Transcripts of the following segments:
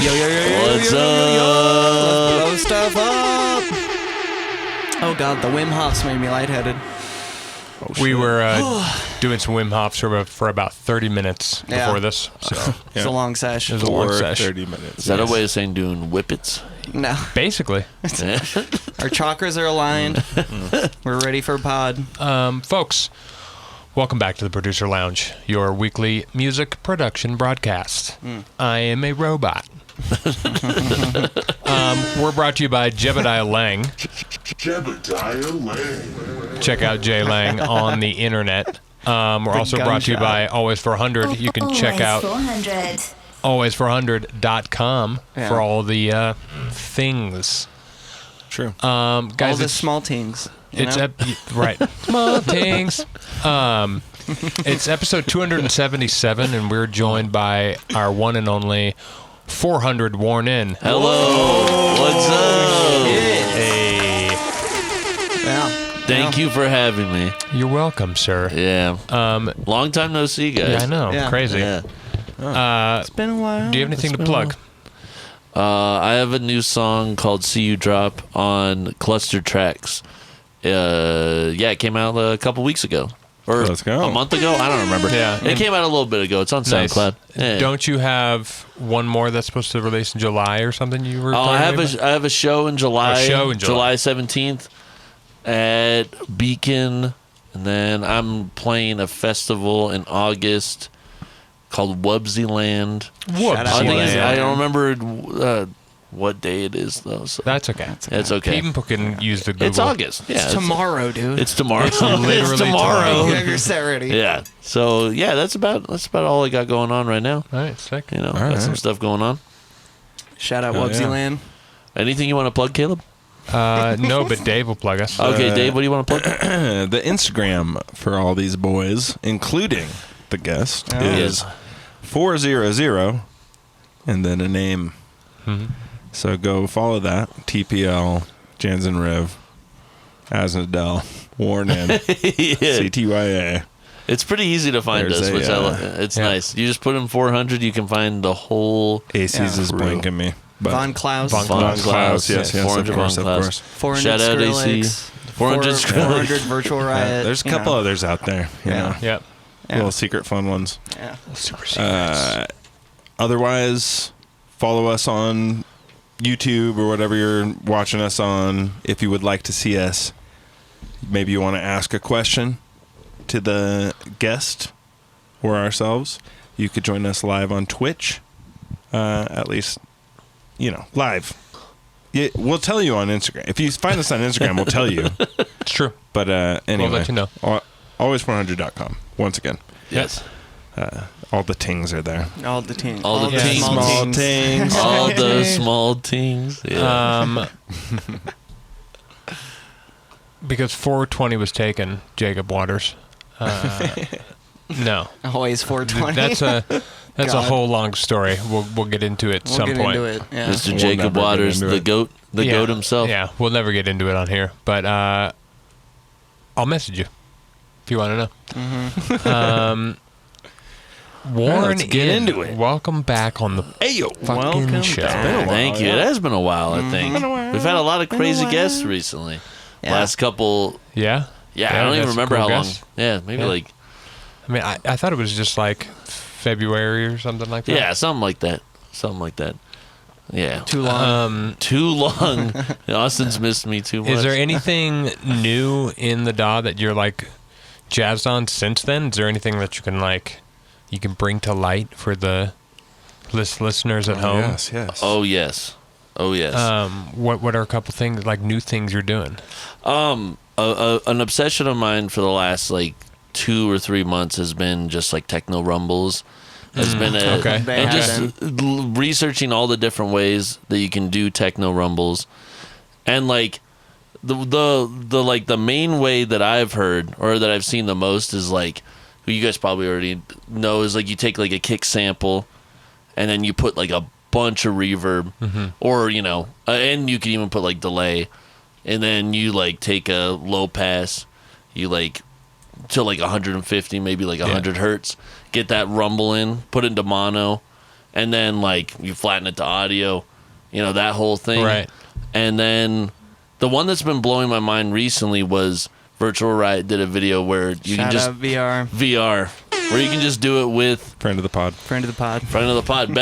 What's up? Let's blow stuff up. Oh god, the Wim Hofs made me lightheaded. We were doing some Wim Hofs for about 30 minutes before this. So It's a long session. It was a long session. 30 minutes. Is that a way of saying doing whippets? No. Basically. Our chakras are aligned. We're ready for pod. Folks, welcome back to the Producer Lounge, your weekly music production broadcast. I am a robot. We're brought to you by Jebediah Lang. Jebediah Lang. Check out Jay Lang on the internet. We're also brought to you by Always 400. You can check out always400.com for all the things. True. Guys, all the small things. Right. Small things. It's episode 277, and we're joined by our one and only 400 Worn In. Hello. What's up? Hey. Yeah. Thank you for having me. You're welcome, sir. Yeah. Long time no see, guys. Yeah, I know. Yeah. Crazy. Yeah. It's been a while. Do you have anything to plug? I have a new song called See You Drop on Cluster Tracks. It came out a couple weeks ago. Or Let's go. a month ago? I don't remember. Yeah. It came out a little bit ago. It's on Nice. SoundCloud. Yeah. Don't you have one more that's supposed to release in July or something? You were I talking about? have a show in July. July 17th at Beacon, and then I'm playing a festival in August called Wubsy-land. Shout out to Wubsy-land. I don't remember what day it is though. So That's okay. it's okay. People can use the Google. It's August. Yeah, It's tomorrow, dude. It's tomorrow. It's literally tomorrow. You have your set ready. Yeah. So yeah, that's about all I got going on right now. All right, sick. You know, All got some right. stuff going on. Shout out Hell Wubsy yeah. Land. Anything you want to plug, Caleb? No, but Dave will plug us. Okay, Dave, what do you want to plug? The Instagram for all these boys, including the guest, is 400 and then a name. Mhm. So go follow that. TPL, Janzen Rivv, Aznadel, Worn In, CTYA. It's pretty easy to find There's us, a, which it's yeah. nice. You just put in 400, you can find the whole AC's is crew. blanking me. But Von Klaus. Von Von Klaus. Klaus. Yes, of 400 course, Von of Klaus. course. 400 Shout out AC. Skrillex. 400 Skrillex. 400 Virtual Riot. There's a couple others out there. You Yeah. know, Yep. little secret fun ones. Yeah. Super secrets. Otherwise, follow us on YouTube or whatever you're watching us on. If you would like to see us, maybe you want to ask a question to the guest or ourselves, you could join us live on Twitch. At least, live. We'll tell you on Instagram. If you find us on Instagram, we'll tell you. It's true. But anyway, We'll let you know. Always400.com. Once again, Yes. all the tings are there. All the teams. All the the teams. small Small teams. tings. All the small things. Yeah. Because 420 was taken, Jacob Waters. No. Always 420. That's a God. whole long story. We'll get into it at We'll some get point. into it. Yeah. Mr. We'll Jacob never get Waters, into the it. goat, goat himself. Yeah, we'll never get into it on here, but I'll message you if you want to know. Mm-hmm. Warren, let's get into it. Welcome back on the Ayo. fucking Welcome show. back. Thank you. yeah. It has been a while, I think. Been a while. We've had a lot of crazy while. guests recently. Yeah. Last couple. Yeah? Yeah, I don't even that's remember cool how long. guess. Yeah, maybe Yeah. like. I mean, I thought it was just like February or something like that. Yeah, something like that. Yeah. Too long. Too long. Austin's missed me too much. Is there anything new in the DAW that you're like jazzed on since then? Is there anything that you can bring to light for the listeners at home? Yes, yes. Oh yes. What are a couple things, like new things you're doing? An obsession of mine for the last 2 or 3 months has been just techno rumbles. Has been okay. They and have just researching all the different ways that you can do techno rumbles, and the main way that I've heard or that I've seen the most is who you guys probably already know is you take a kick sample, and then you put a bunch of reverb, or and you can even put delay, and then you take a low pass, you to 150, maybe 100 hertz, get that rumble in, put it into mono, and then like you flatten it to audio, that whole thing. Right. And then the one that's been blowing my mind recently was Virtual Riot did a video where you Shout can just out VR. VR, where you can just do it with Friend of the pod. Friend of the pod.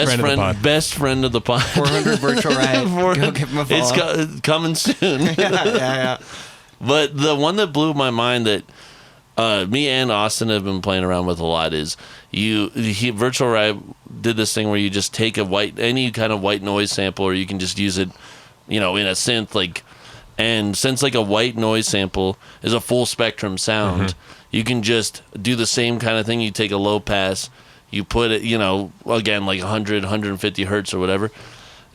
best friend of the pod. 400 Virtual Riot. Go give him a follow. It's coming soon. yeah. But the one that blew my mind that me and Austin have been playing around with a lot is Virtual Riot did this thing where you just take any kind of white noise sample, or you can just use it, in a synth, and since like a white noise sample is a full spectrum sound, you can just do the same kind of thing. You take a low pass, you put it, again, like 100, 150 hertz or whatever,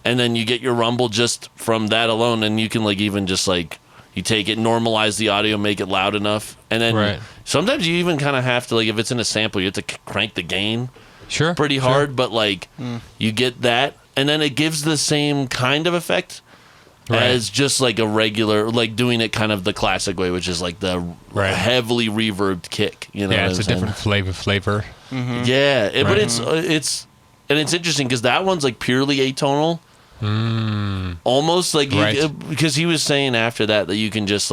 and then you get your rumble just from that alone, and you can even just you take it, normalize the audio, make it loud enough, and then sometimes you even kind of have to, if it's in a sample, you have to crank the gain pretty hard, but you get that, and then it gives the same kind of effect as just a regular, doing it kind of the classic way, which is the heavily reverbed kick. It's a different flavor. Mm-hmm. Yeah, but it's interesting because that one's purely atonal. Almost because he was saying after that you can just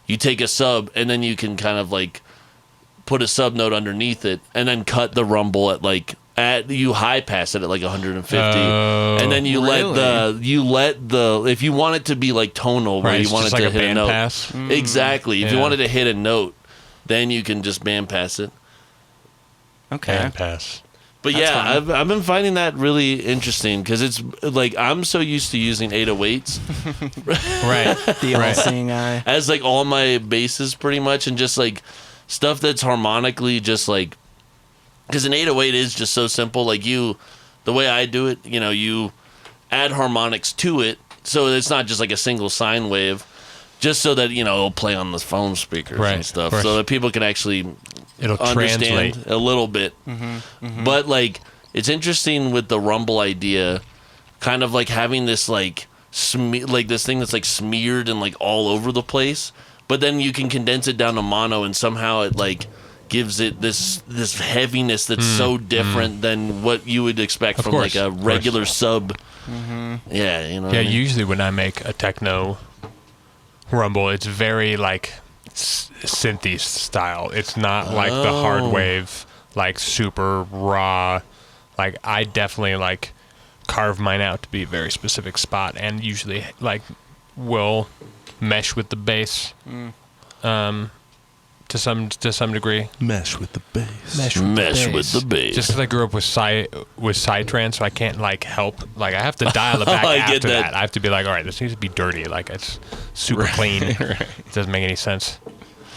you take a sub and then you can kind of put a sub note underneath it and then cut the rumble at you high pass it at 150 and then you let the if you want it to be tonal where you want it to hit a note pass. Exactly. If you wanted to hit a note, then you can just band pass it. Okay. Band pass. But That's I've been finding that really interesting because it's I'm so used to using 808s The all-seeing eye. as all my basses pretty much, and just stuff that's harmonically just because an 808 is just so simple. The way I do it, you add harmonics to it, so it's not just a single sine wave, just so that it'll play on the phone speakers and stuff, so that people can actually understand translate a little bit. But it's interesting with the rumble idea, kind of having this this thing that's smeared and all over the place, but then you can condense it down to mono, and somehow it gives it this heaviness that's so different than what you would expect from a regular sub. Yeah, what I mean? Usually when I make a techno rumble, it's very synthy style. It's not the hard wave, super raw. I definitely carve mine out to be a very specific spot, and usually will mesh with the bass to some degree. Mesh with the bass. Mesh with the bass. Just because I grew up with psytrance, so I can't help. I have to dial it back I get after that. that. I have to be all right, this needs to be dirty. It's super clean. It doesn't make any sense.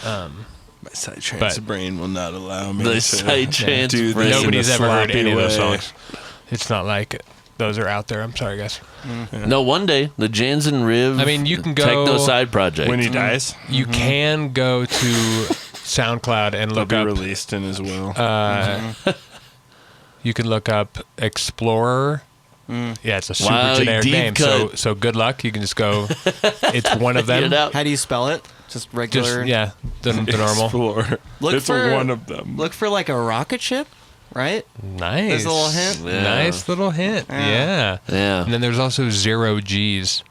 My psytrance brain will not allow me The to psytrance do brain. this. Nobody's ever heard any of those way. songs. It's not those are out there. I'm sorry, guys. No, one day the Janzen Rivv. I mean, you can go Techno side project. When he dies, You can go to SoundCloud and it'll look be up. released in as well. You can look up Explorer. Yeah, it's a super Wow, generic deep name. cut. So good luck. You can just go. It's one of Get them. it out. How do you spell it? Just regular. The normal. Explore. Look It's for one of them. Look for a rocket ship, right? Nice. There's a little hint. Yeah. Nice little hint. Yeah. Yeah. And then there's also 0 G's.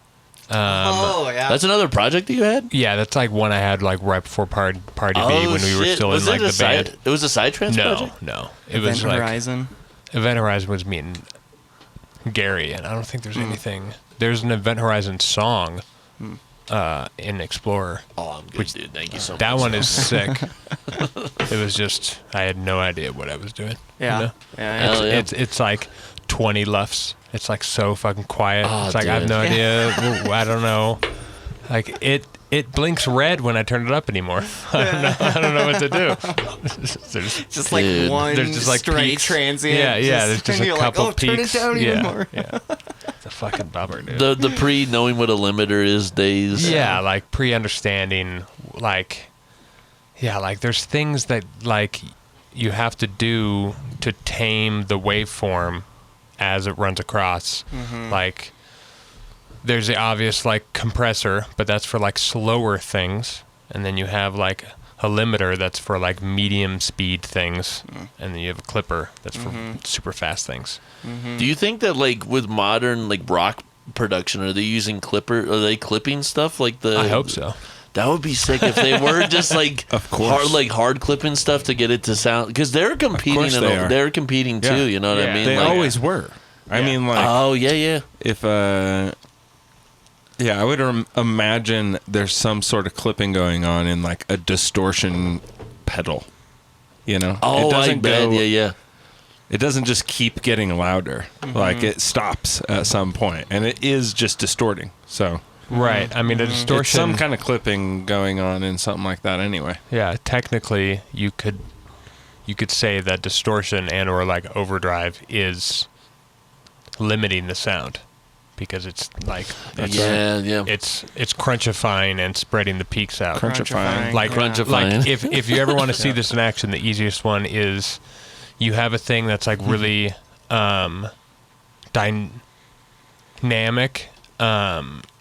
Yeah. That's another project that you had? Yeah, that's one I had right before Party B when we were shit. still Was in it the band. It was a Psytrance project? No. It Event was Horizon. Event Horizon was me and Gary, and I don't think there's anything. There's an Event Horizon song in Explorer. Oh, I'm good, dude. Thank you so much. That one is sick. It was just I had no idea what I was doing. Yeah. You know? Yeah. Hell yeah. It's 20 LUFS. It's so fucking quiet. Oh, it's I have dude. no idea. I don't know. It blinks red when I turn it up anymore. I don't know what to do. There's Just Dude. one there's just straight peaks. transient. Yeah. There's just and a you're couple like, turn peaks. it down even more. Yeah. It's a fucking bummer, dude. The pre knowing what a limiter is days. Yeah, pre-understanding, there's things that you have to do to tame the waveform as it runs across. There's the obvious compressor, but that's for slower things, and then you have limiter that's for like medium speed things, and then you have a clipper that's for super fast things. Do you think that like with modern like rock production, are they using clipping stuff like the? I hope so. That would be sick if they were just like Of course. hard clipping stuff to get it to sound, because they're competing. course they are. They're competing too. Yeah. You know what I mean? They Like, always were. I mean, like, oh yeah. if I would imagine there's some sort of clipping going on in like a distortion pedal. You know? Oh, I bet. Yeah. It doesn't just keep getting louder. Like it stops at some point, and it is just distorting. So Right. I mean, a distortion. it's some kind of clipping going on in something like that anyway. Yeah, technically, you could say that distortion and or like overdrive is limiting the sound, because it's like it's crunchifying and spreading the peaks out. Crunchifying. Like Crunchifying. if you ever want to see this in action, the easiest one is you have a thing that's like really dynamic,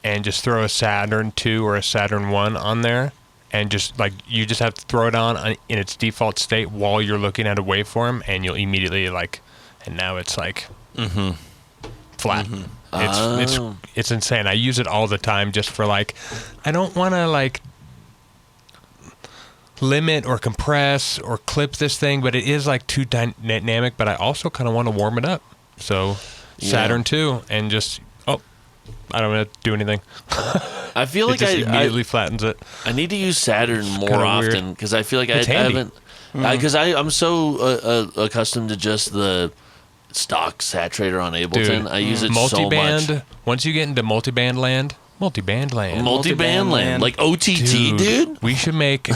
and just throw a Saturn 2 or a Saturn 1 on there, and just like you just have to throw it on in its default state while you're looking at a waveform, and you'll immediately like, and now it's like flat. It's insane. I use it all the time just for like, I don't want to like limit or compress or clip this thing, but it is like too dynamic, but I also kind of want to warm it up. So Saturn 2 and just I don't have to do anything. I feel like it just immediately flattens it. I need to use Saturn more often, because I feel like I It's handy. haven't. Because I'm so accustomed to just the stock saturator on Ableton. Dude, I use it so multiband. much. Once you get into multiband land, Multiband land, like OTT, dude. We should make.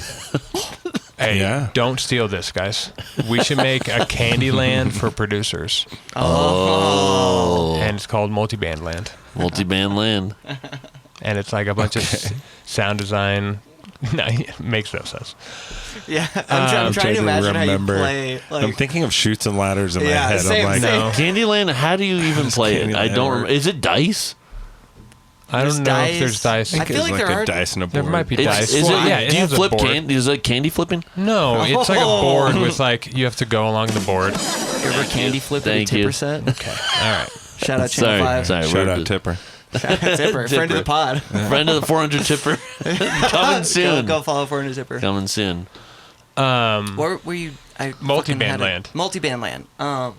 Hey, don't steal this, guys. We should make a Candyland for producers. Oh, And it's called Multiband Land. multiband land. And it's like a bunch of sound design. No, it makes no sense. Yeah, I'm trying to imagine how you play. Like, I'm thinking of Chutes and Ladders in my head. same, I'm like, same. No. Candyland. How do you even play it? I Candyland don't. works. Is it dice? I don't know if there's dice. I feel like there are. a dice and a board. There might be dice. Is Well, it? yeah, it do you has a flip board. candy? Is it candy flipping? No, it's like a board with like you have to go along the board. You ever candy flip at a Thank you. tipper set? Okay, all right. Shout out Channel 5. Sorry. Shout out Tipper. Shout out Tipper, friend of the pod. Friend of the 400 tipper. Coming soon. Go follow 400 Tipper. Coming soon. Where were you? Multiband land. Multiband land.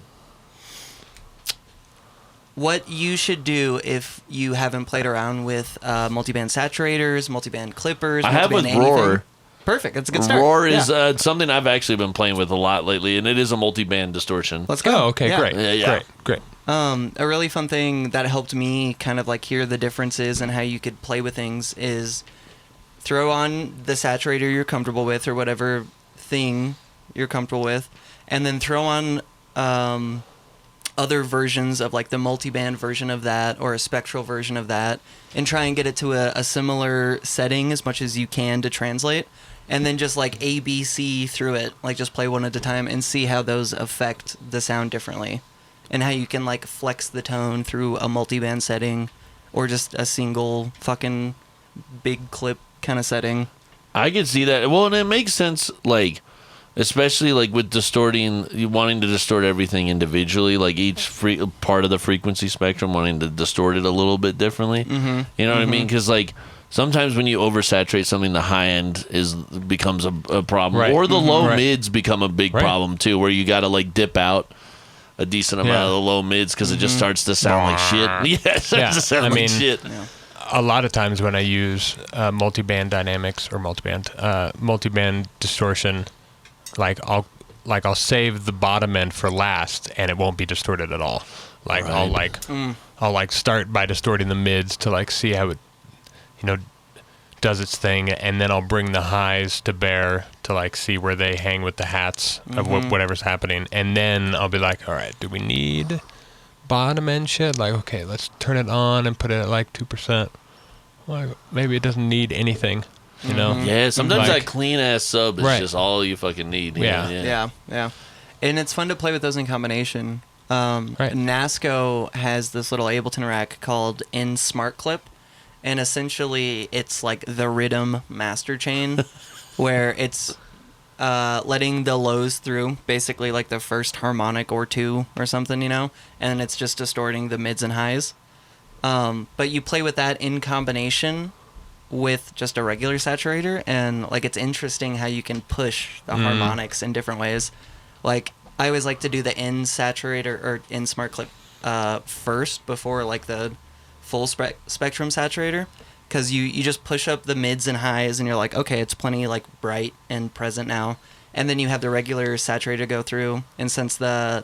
What you should do if you haven't played around with multiband saturators, multiband clippers, I have multiband with anything. Roar. Perfect. That's a good start. Roar is Yeah. something I've actually been playing with a lot lately, and it is a multi-band distortion. Let's go. Oh, okay, Yeah. great, Yeah. great. A really fun thing that helped me kind of like hear the differences and how you could play with things is throw on the saturator you're comfortable with or whatever thing you're comfortable with, and then throw on other versions of like the multiband version of that or a spectral version of that, and try and get it to a similar setting as much as you can to translate, and then just like A, B, C through it, like just play one at a time and see how those affect the sound differently, and how you can like flex the tone through a multiband setting or just a single fucking big clip kind of setting. I could see that. Well, and it makes sense, like, especially like with distorting, you wanting to distort everything individually, like each part of the frequency spectrum, wanting to distort it a little bit differently. Mm-hmm. You know what I mean? Because like sometimes when you oversaturate something, the high end becomes a problem, Right. or the low Right. mids become a big problem too, where you got to like dip out a decent amount of the low mids because it just starts to sound like shit. Yeah, it starts to sound like shit. Yeah. A lot of times when I use multiband dynamics or multiband distortion, I'll save the bottom end for last, and it won't be distorted at all. Like I'll start by distorting the mids to like see how it, does its thing, and then I'll bring the highs to bear to like see where they hang with the hats of whatever's happening, and then I'll be like, all right, do we need bottom end shit? Like, okay, let's turn it on and put it at like 2%. Well, maybe it doesn't need anything, Yeah, sometimes Like- that clean ass sub is Right. just all you fucking need. Yeah. Yeah. And it's fun to play with those in combination. Right. NASCO has this little Ableton rack called In Smart Clip, and essentially it's like the Rhythm master chain. where it's letting the lows through, basically like the first harmonic or two or something, you know, and it's just distorting the mids and highs. But you play with that in combination with just a regular saturator, and like it's interesting how you can push the harmonics in different ways. Like I always like to do the in saturator or in smart clip first before like the full spectrum saturator, because you just push up the mids and highs and you're like, okay, it's plenty like bright and present now, and then you have the regular saturator go through, and since the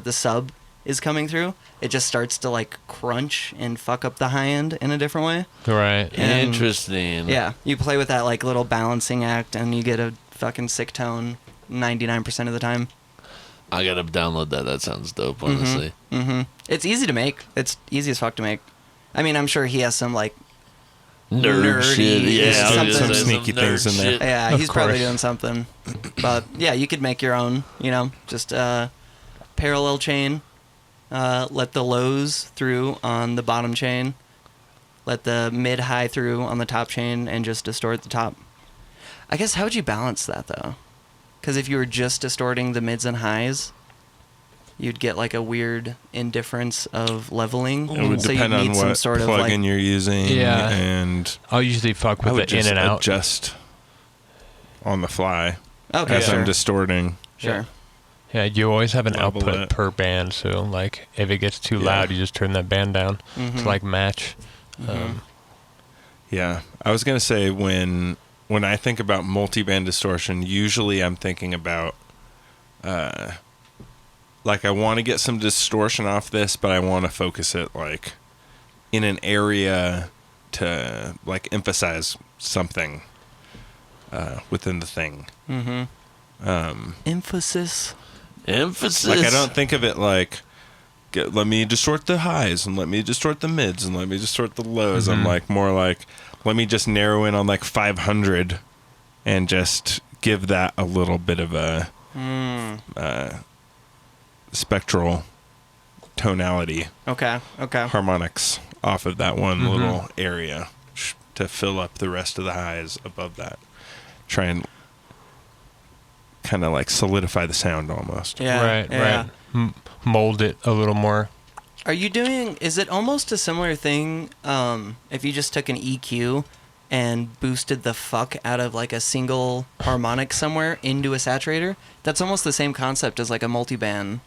sub is coming through, it just starts to like crunch and fuck up the high end in a different way. Right. And, Interesting. yeah, you play with that like little balancing act and you get a fucking sick tone 99% of the time. I gotta download that. That sounds dope, honestly. It's easy to make. It's easy as fuck to make. I mean, I'm sure he has some like Nerd nerdy shit. Yeah, I was some gonna say sneaky nerd things in there. shit. yeah, Of he's probably course. doing something. But yeah, you could make your own, you know, just parallel chain. Let the lows through on the bottom chain. Let the mid-high through on the top chain and just distort the top. I guess how would you balance that though? Because if you were just distorting the mids and highs, you'd get like a weird indifference of leveling. It would so depend you'd need on some what sort of plugin like, you're using. Yeah. And I'll usually fuck I with would the in just and out. adjust on the fly okay, as sure, I'm distorting. sure. Yeah, you always have an Level output it. per band, so like if it gets too Yeah. loud, you just turn that band down Mhm. to like match. Yeah, I was gonna say when I think about multiband distortion, usually I'm thinking about like I want to get some distortion off this, but I want to focus it like in an area to like emphasize something within the thing. Emphasis. Emphasis. Like I don't think of it like let me distort the highs and let me distort the mids and let me distort the lows. I'm like more like let me just narrow in on like 500 and just give that a little bit of a spectral tonality Okay. harmonics off of that one little area to fill up the rest of the highs above that. Try and kind of like solidify the sound almost. Yeah. Right, yeah. right. Mold it a little more. Are you doing? Is it almost a similar thing? If you just took an EQ and boosted the fuck out of like a single harmonic somewhere into a saturator, that's almost the same concept as like a multiband.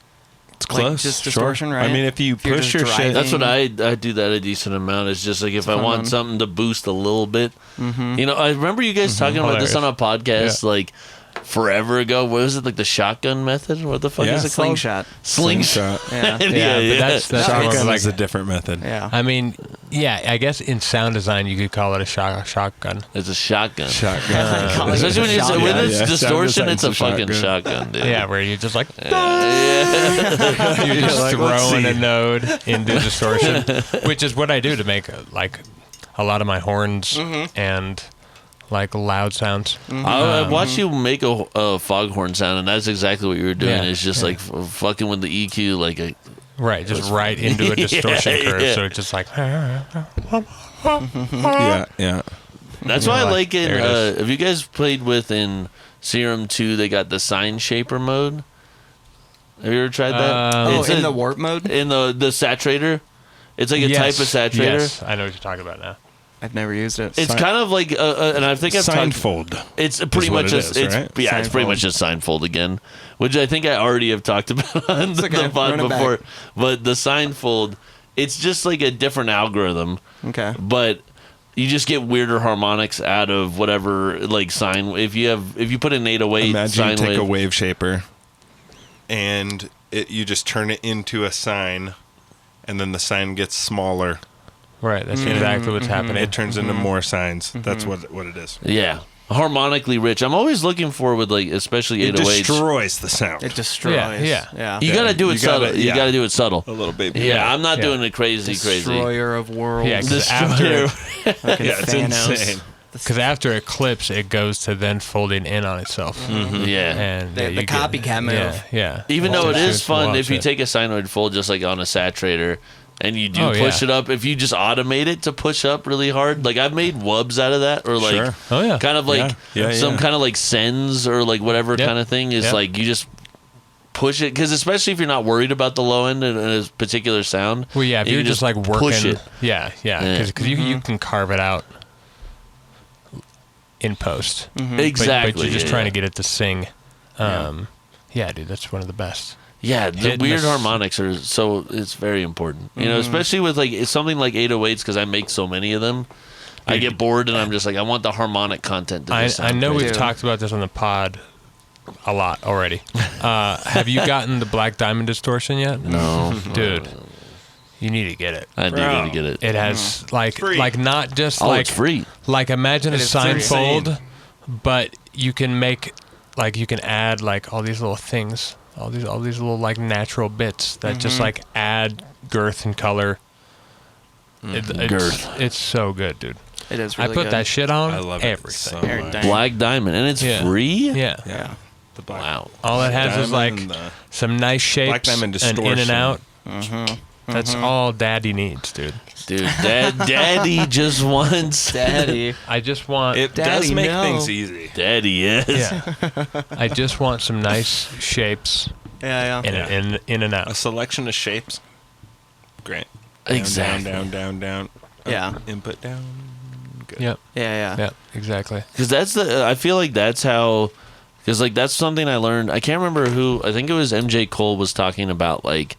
It's Like, close. just sure. distortion, right? I mean, if you If you're push just your shit, driving- That's what I do that a decent amount. It's just like if I fun want one. something to boost a little bit. You know, I remember you guys talking about this on a podcast like forever ago. What was it, like the shotgun method? What the fuck Yeah. is it called? Slingshot. Slingshot. Yeah. Yeah, but that's more shotgun like is a different method. Yeah. I mean, yeah, I guess in sound design you could call it a shotgun. It's a shotgun. Shotgun. Call it Especially when, shotgun. when it's Yeah, sound distortion, it's a design's a fucking shotgun, dude. Yeah, where you're just like Yeah. you're just like, let's throwing see. a node into distortion, which is what I do to make like a lot of my horns and like loud sounds. I watched you make a foghorn sound, and that's exactly what you were doing. Yeah, It's just like fucking with the EQ, like a Right, just right into a distortion Yeah, curve, yeah. so it's just like Yeah. That's why I Like, like in. there it is. Have you guys played with in Serum 2? They got the Sine Shaper mode. Have you ever tried that? Oh, It's in a- the warp mode? in the saturator. It's like a type of saturator. Yes, I know what you're talking about now. I've never used it. It's kind of like, and I think I've talked. Sinefold. It's pretty what much it just is, it's right? yeah, it's pretty Seinfeld. much just Seinfeld again, which I think I already have talked about on the okay. pod Run it back. before. But the Seinfeld, it's just like a different algorithm, Okay. but you just get weirder harmonics out of whatever like sine. If you put an 808 Imagine sine you take wave, a wave shaper and you just turn it into a sine, and then the sine gets smaller. Right, that's exactly what's happening. It turns into more sines. That's what it is. yeah, harmonically rich. I'm always looking for with like especially It 808s. destroys the sound. It destroys. Yeah. You gotta do it You subtle. gotta- You yeah. gotta do it subtle. a little bit. Yeah, I'm not Yeah. doing it crazy. Destroyer of worlds. Yeah, 'cause Destroyer. Fucking Yeah, it's Thanos. insane. Because after it clips, it goes to then folding in on itself. Yeah. And The- yeah, the you get- copycat move. Yeah. Even though it Just is fun watch if you it. take a sinoid fold just like on a saturator, and you do push it up. If you just automate it to push up really hard, like I've made wubs out of that, or like kind of like some kind of like sends or like whatever kind of thing is like you just push it, because especially if you're not worried about the low end in a particular sound. Well, yeah, if you're just like working, push it. Because you can carve it out in post. Exactly. But you're just trying to get it to sing. Yeah, dude, that's one of the best. Yeah, the weird harmonics are it's very important. You know, especially with like something like 808s, because I make so many of them. I get bored and I'm just like, I want the harmonic content to just sound I know great. we've talked about this on the pod a lot already. Have you gotten the Black Diamond Distortion yet? No. Dude, you need to get it. I do need to get it. It has like not just it's free. Like imagine a is Sine free. fold, but you can make like you can add like all these little things, all these little like natural bits that just like add girth and color. It's so good, dude. It is really I put good. that shit on I love everything. it so much. Black Diamond, and it's free? Yeah. The Black Wow. All it has is like Diamond, some nice shapes Black Diamond and in and Distortion. out. That's all Daddy needs, dude. Dude, Daddy just wants... Daddy. I just want. It Daddy, does make no. things easy. Daddy is. Yeah. I just want some nice shapes Yeah. in and A out. selection of shapes. Great. Down, Exactly. down. Yeah. Input down. Good. Yep. Yeah. Yep. Exactly. Because I feel like that's how... Because, like, that's something I learned. I can't remember who... I think it was MJ Cole was talking about, like...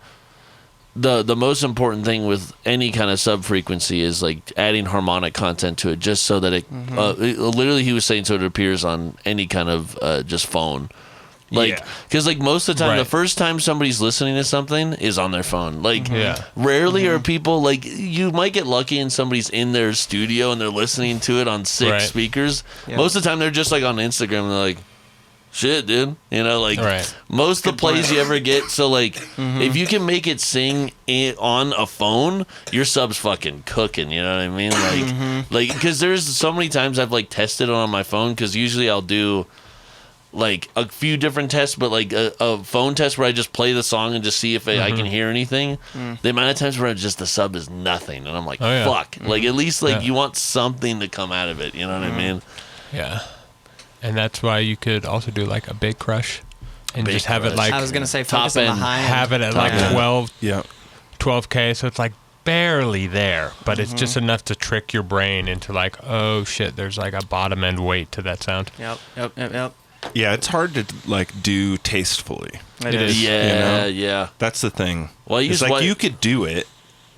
The most important thing with any kind of sub-frequency is, like, adding harmonic content to it just so that it... literally, he was saying so it appears on any kind of just phone. Like, because, like, most of the time, the first time somebody's listening to something is on their phone. Like, rarely are people, like, you might get lucky and somebody's in their studio and they're listening to it on 6 speakers. Yep. Most of the time, they're just, like, on Instagram and they're like, shit, dude. You know, like, most of the plays you ever get. So, like, if you can make it sing on a phone, your sub's fucking cooking. You know what I mean? Like, because there's so many times I've, like, tested it on my phone, because usually I'll do... like a few different tests, but like a phone test where I just play the song and just see if I can hear anything. The amount of times where just the sub is nothing, and I'm like, fuck. Like, at least like you want something to come out of it. You know what I mean? Yeah. And that's why you could also do like a big crush and Big just have it crush. like I was gonna say Top focus on the end. high end. have it at like end. 12K, so it's like barely there, but it's just enough to trick your brain into like, oh shit, there's like a bottom end weight to that sound. Yep. Yeah, it's hard to like do tastefully. It is. Yeah, You know? That's the thing. Well, I it's use like what- you could do it,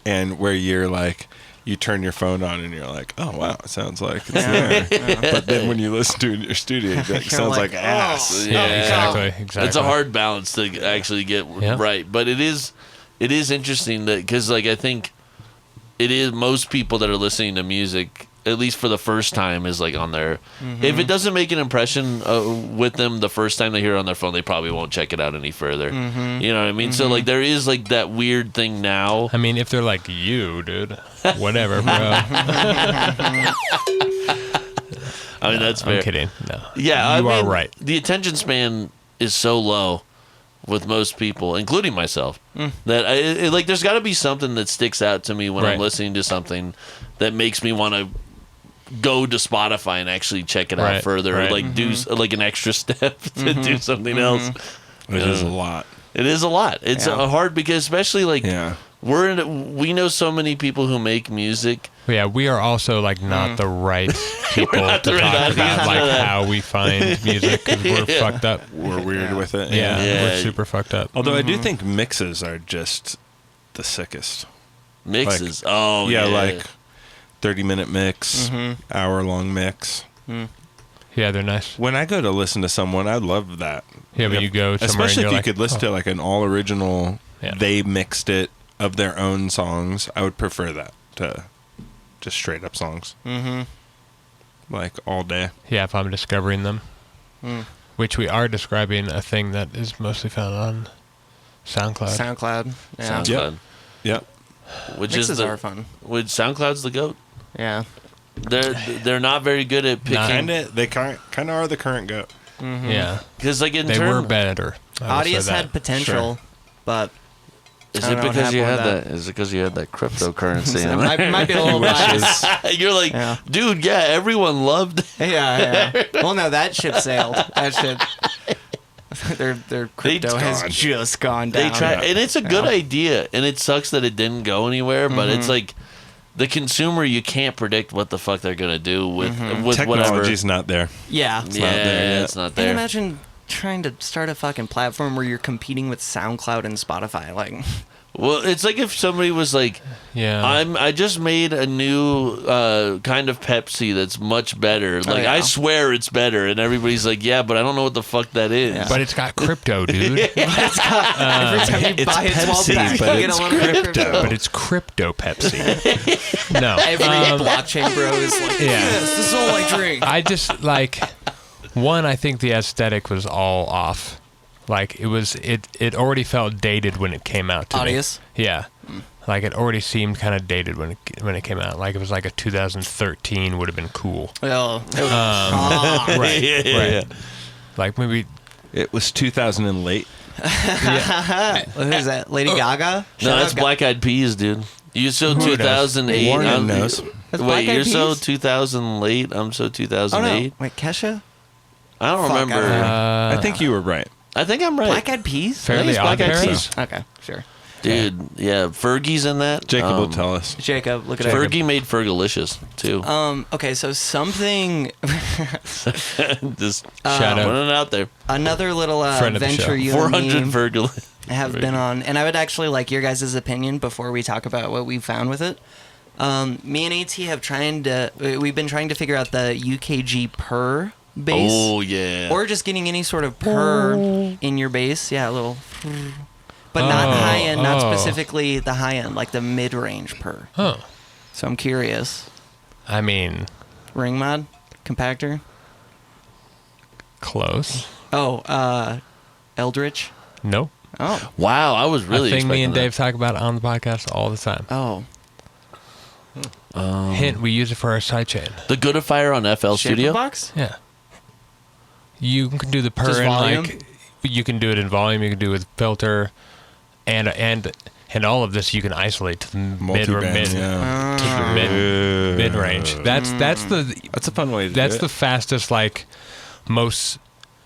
and where you're like, you turn your phone on and you're like, oh wow, it sounds like it's there. But then when you listen to it in your studio, it sounds like ass. Yeah, Yeah. exactly. It's a hard balance to actually get right, but it is interesting that, because like I think it is most people that are listening to music, at least for the first time, is like on their... If it doesn't make an impression with them the first time they hear it on their phone, they probably won't check it out any further. You know what I mean? So like there is like that weird thing now. I mean, if they're like you, dude, whatever, bro. I mean, that's fair. I'm kidding. No. Yeah, you I are mean, right. The attention span is so low with most people, including myself, that like there's got to be something that sticks out to me when I'm listening to something that makes me want to go to Spotify and actually check it out further, or like do like an extra step to do something else. It is a lot. It is a lot. It's hard, because especially like we know so many people who make music. Yeah, we are also like not the right people to the right talk audience about for like that. how we find music, because we're fucked up. We're weird with it. Yeah, Yeah. we're super fucked up. Although I do think mixes are just the sickest. Mixes. Like, like 30-minute mix, hour-long mix. Yeah, they're nice. When I go to listen to someone, I love that. Yeah, when you go somewhere, especially and if you're you like, could listen to like an all original, Yeah. they mixed it of their own songs. I would prefer that to just straight up songs. Like all day. Yeah, if I'm discovering them, which we are describing a thing that is mostly found on SoundCloud. SoundCloud. Yeah. SoundCloud. Yep. Which Mixes is are fun. Which SoundCloud's the goat. Yeah. They're not very good at picking, They kind of are the current goat. Yeah, because like in they term, were better. I will say Audius that. had potential, but Is I it don't know what because you had happened with that? Is it because you had that cryptocurrency? So in it might be a little biased. it? You're like, Yeah. dude, yeah, everyone loved it. Yeah. Well, no, that ship sailed. That ship. Their crypto has gone. just gone They down. try, and it's a good idea, and it sucks that it didn't go anywhere. But it's like the consumer, you can't predict what the fuck they're gonna do with whatever. Technology's not there. Yeah. Yeah, it's not And there. imagine trying to start a fucking platform where you're competing with SoundCloud and Spotify. Like, Well, it's like if somebody was like, Yeah. I just made a new kind of Pepsi that's much better. Like, yeah. I swear it's better. And everybody's like, yeah, but I don't know what the fuck that is. Yeah. But it's got crypto, dude. every time you it's buy a 12 Pepsi, pack, but you get it's a little bit of crypto. But it's crypto Pepsi. No. Every blockchain bro is like, Yeah. yes, this is all I drink. I just like one. I think the aesthetic was all off. Like it already felt dated when it came out to Audius? me. Yeah, like it already seemed kind of dated when it came out. Like it was like a 2013 would have been cool. Well, Right, Yeah. right. Like maybe It was 2000 and late. who's that? Lady Gaga? No, Shout that's out Black Eyed Peas, dude. You so Who knows? 2008. Warren I'm- knows. That's Wait, Black Eyed you're so Peas? 2000 late. I'm so Oh, no. 2008. Wait, Kesha? I don't Fuck, remember. I don't know. I think you were right. I think I'm right. Black Eyed Peas? Fairly it's Black Odd Eyed Parents. Peas. Okay, sure. Dude, yeah, Fergie's in that. Jacob will tell us. Jacob, look at it. Fergie made Fergalicious too. Okay, so something, Just Shout out. putting it out there. another little Friend of the venture show. you 400 and me Fergal. have been on, and I would actually like your guys' opinion before we talk about what we found with it. Me and AT we've been trying to figure out the UKG per bass. Oh yeah. Or just getting any sort of purr in your bass. Yeah, a little. But not high end, not specifically the high end, like the mid range purr. Oh, So I'm curious. I mean, Ring mod? Compactor? close. Oh, Eldritch? Nope. Oh. Wow, I was really a thing me and expecting Dave talk about on the podcast all the time. Oh. Hint: we use it for our sidechain. that. The Goodifier on FL Studio. Box? Yeah. You can do the Just purr in volume? like you can do it in volume. You can do it with filter, and all of this you can isolate to the mid or Multiband, mid yeah. to the mid range. That's That's a fun way to that's do the it. fastest, like most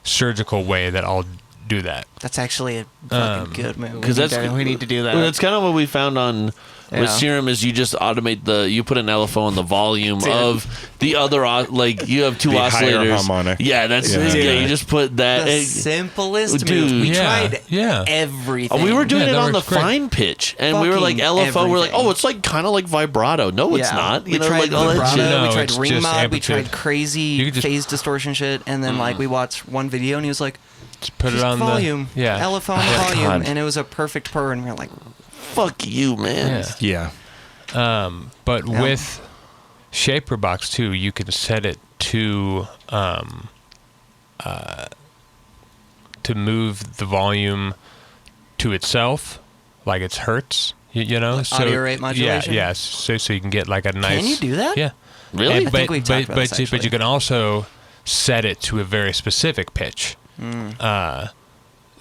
surgical way that I'll do that. That's actually a fucking good move. 'cause We need to do that. Well, that's kind of what we found on Yeah. with Serum is you just automate you put an LFO on the volume of the other like you have two The higher oscillators. harmonic. Yeah, that's Yeah. you just put that. the simplest dude, move. We yeah, tried yeah. everything. We were doing Yeah, it that on the works great. fine pitch, and we were like Fucking LFO. We're like, everything. oh, it's like kind of like vibrato. No, it's Yeah. not. We You know, tried like all that vibrato, shit. No, we tried it's ring just mod, we amplitude. tried crazy You could just- phase distortion shit, and then like we watched one video and he was like, Just put just it on volume, the yeah. LFO on the Oh, volume, God. and it was a perfect purr, and we were like, Fuck you, man. Yeah. Yeah. But Yeah. with Shaper Box too, you can set it to move the volume to itself, like it's hertz. You know, so audio rate modulation? Yeah, so you can get like a nice. can you do that? Yeah. Really? And, I think we talked about this, but actually. you can also set it to a very specific pitch.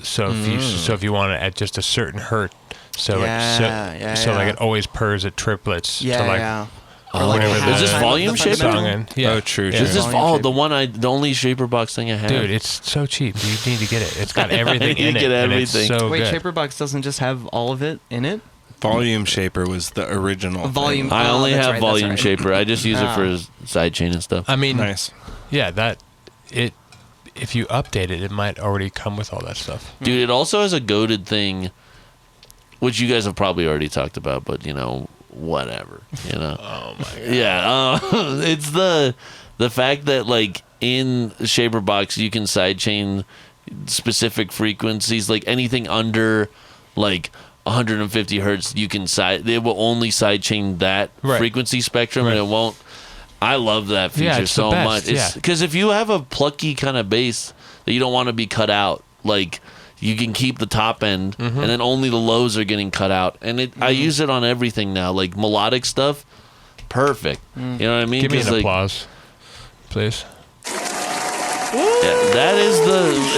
So if you want it at just a certain hertz, so like Yeah, like yeah. it always purs at triplets Yeah, to like yeah. Oh, whatever half the is this time of volume the shaper? fundamental? song in. Yeah. Oh, true, Yeah. true. Is this Volume the only Shaper Box thing I have? Dude, it's so cheap. You need to get it. It's got everything You in it. get and it's everything. so Wait, good. Shaperbox doesn't just have all of it in it? Volume Shaper was the original. Volume. thing. I only that's have right, Volume that's right. Shaper. I just use it Ah. for sidechain and stuff. I mean, Nice. yeah, if you update it, it might already come with all that stuff. Dude, it also has a goated thing, which you guys have probably already talked about, but whatever. Oh my god. Yeah, it's the fact that like in Shaper Box you can sidechain specific frequencies, like anything under like 150 hertz, you can it will only sidechain that Right. frequency spectrum, and Right. it won't. I love that feature Yeah, it's the so best, much. yeah. Because if you have a plucky kind of bass that you don't want to be cut out, like you can keep the top end, Mm-hmm. and then only the lows are getting cut out. And I use it on everything now, like melodic stuff. Perfect. You know what I mean? Give me 'Cause, an like, applause, please. Yeah, that is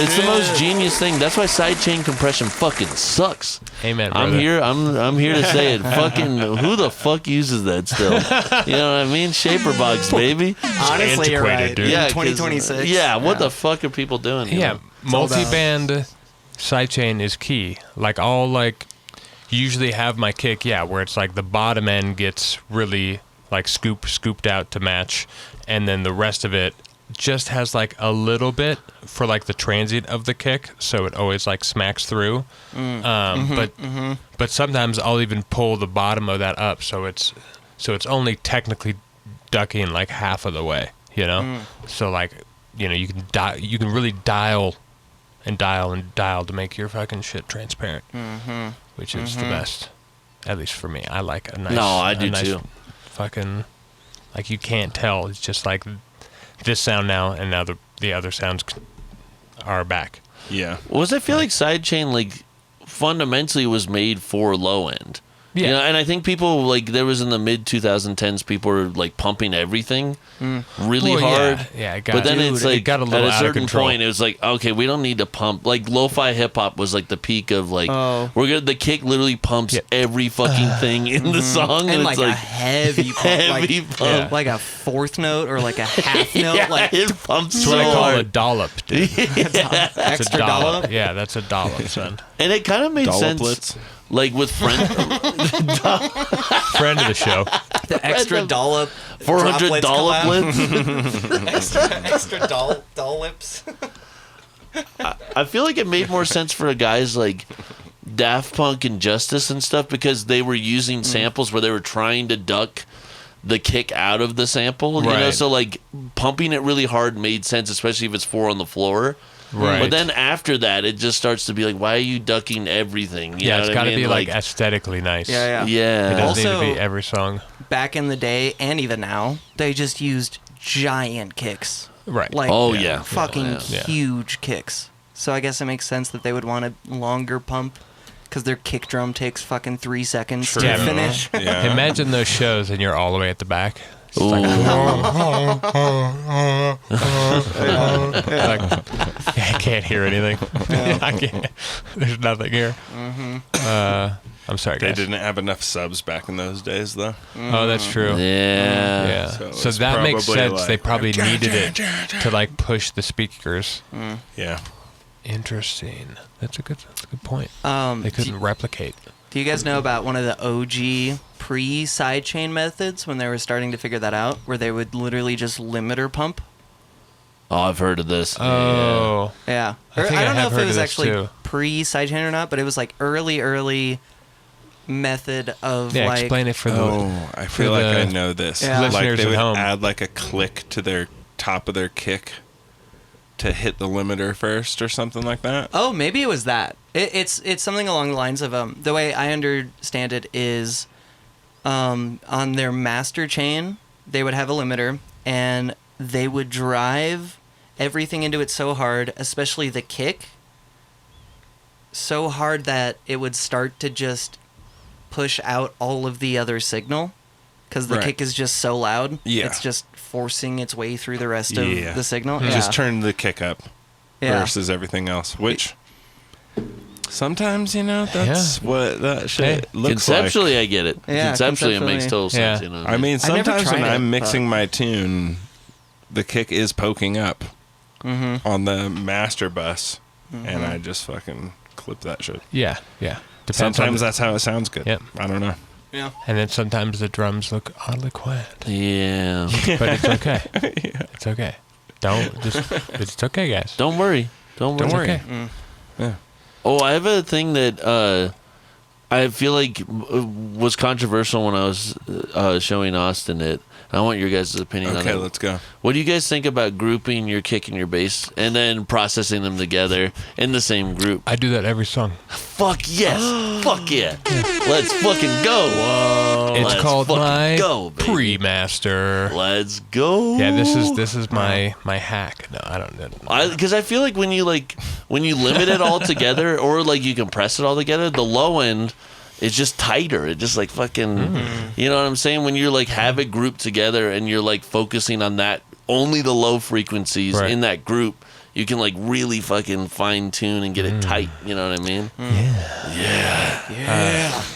it's the most genius thing. That's why sidechain compression fucking sucks. Amen, brother. I'm here to say it. Fucking who the fuck uses that still? You know what I mean? Shaper box, baby. Honestly, you're antiquated, right. dude. In Yeah, 'cause- 2026. Yeah, what the fuck are people doing? you Yeah, know? multi-band sidechain is key. Like I'll usually have my kick, where it's like the bottom end gets really like scooped out to match, and then the rest of it just has like a little bit for like the transient of the kick, so it always like smacks through. But sometimes I'll even pull the bottom of that up, so it's only technically ducking like half of the way, you know. So like you can really dial to make your fucking shit transparent, which is the best. At least for me, I like a nice. No, I do nice too. Fucking like you can't tell. It's just like this sound now, and now the other sounds are back. Yeah. Was I feel like sidechain like fundamentally was made for low end. Yeah. You know, and I think people like there was in the mid 2010s people were like pumping everything really Well, hard. yeah, it got, But then dude, it's like it got a little at a out of certain control. point it was like, okay, we don't need to pump. Like lo-fi hip hop was like the peak of like the kick literally pumps every fucking thing in the song, And it's like a heavy pump, heavy pump. like a fourth note or like a half note, Yeah, like it pumps That's so what I call a hard. dollop, dude. It's extra a dollop. Yeah, that's a dollop, son. And it kind of made sense Dolloplets. like with friends. Friend of the show. The extra dollop, 400 droplets dolloplets. extra dollops. I feel like it made more sense for guys like Daft Punk and Justice and stuff because they were using samples where they were trying to duck the kick out of the sample. You know, Right. so like pumping it really hard made sense, especially if it's 4 on the floor. Right. But then after that, it just starts to be like, why are you ducking everything? You know It's what got I to mean? be like aesthetically nice. Yeah. Yeah. It doesn't need Also- to be every song. Back in the day, and even now, they just used giant kicks. Right. Like, Oh, yeah. fucking Yeah. huge kicks. So I guess it makes sense that they would want a longer pump because their kick drum takes fucking 3 seconds to Yeah. finish. Yeah. Imagine those shows and you're all the way at the back. It's like, like, I can't hear anything. I can't. There's nothing here. I'm sorry, They guys. didn't have enough subs back in those days, though. Oh, that's true. Yeah. Yeah. So So it's that makes probably sense. like- They probably needed it to like push the speakers. Yeah. Interesting. That's a good point. Do They couldn't replicate. you guys know about one of the OG pre-sidechain methods when they were starting to figure that out, where they would literally just limiter pump? Oh, I've heard of this. Oh. Yeah. I think I don't know have if heard it of was this actually too. pre-sidechain or not, but it was like early method of Yeah, like explain it for the. Oh, I feel like I know this. Yeah. Like listeners they at would home. add like a click to their top of their kick to hit the limiter first or something like that. Oh, maybe it was that. It's something along the lines of the way I understand it is on their master chain they would have a limiter and they would drive everything into it so hard, especially the kick, so hard that it would start to just push out all of the other signal because the Right. kick is just so loud. Yeah. It's just forcing its way through the rest of Yeah. the signal. Just turn the kick up Yeah. versus everything else, which sometimes, that's what that shit looks Conceptually, I get it. Yeah, Conceptually, it makes total sense. Yeah. You know. like. I mean, I never sometimes when tried it, I'm mixing but- my tune, the kick is poking up on the master bus, and I just fucking clip that shit. Yeah. Depends Sometimes on that's how it sounds good. Yep. I don't know. Yeah. and then sometimes the drums look oddly quiet, yeah. but it's okay. It's okay. It's okay, guys. Don't worry. Don't It's worry. okay. Oh, I have a thing that I feel like was controversial when I was showing Austin it. I want your guys' opinion on Okay, it. let's go. What do you guys think about grouping your kick and your bass and then processing them together in the same group? I do that every song. Fuck yes. Fuck yeah. Let's fucking go. Whoa. It's Let's called fucking my go, baby. pre-master. Let's go. Yeah, this is my hack. No, I don't know. Because I feel like when you limit it all together or like you compress it all together, the low end is just tighter. It just like fucking, you know what I'm saying? When you're like have it grouped together and you're like focusing on that only the low frequencies Right. in that group, you can like really fucking fine tune and get it tight. You know what I mean?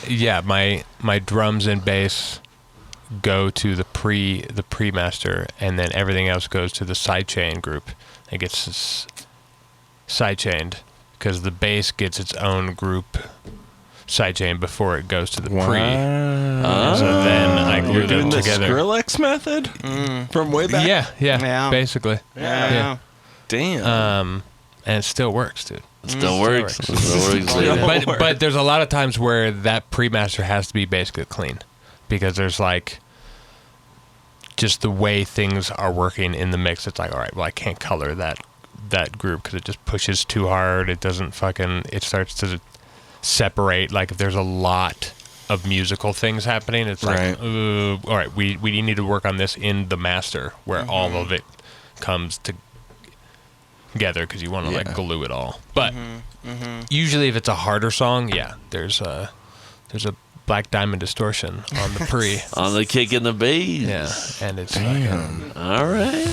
Yeah, my drums and bass go to the pre-master, and then everything else goes to the sidechain group. It gets sidechained because the bass gets its own group sidechain before it goes to the pre. Wow. So then I glue You're doing them the together. Skrillex method from way back. Yeah, basically. Yeah. Damn. And it still works, dude. It still works. works. It still works. Yeah. But there's a lot of times where that pre-master has to be basically clean because there's like just the way things are working in the mix. It's like, all right, well, I can't color that group because it just pushes too hard. It doesn't it starts to separate. Like if there's a lot of musical things happening, it's like, all right, we need to work on this in the master where all of it comes together because you want to like glue it all. But usually if it's a harder song, there's a Black Diamond Distortion on the pre. On the kick and the bass. Yeah, and it's fucking, All right.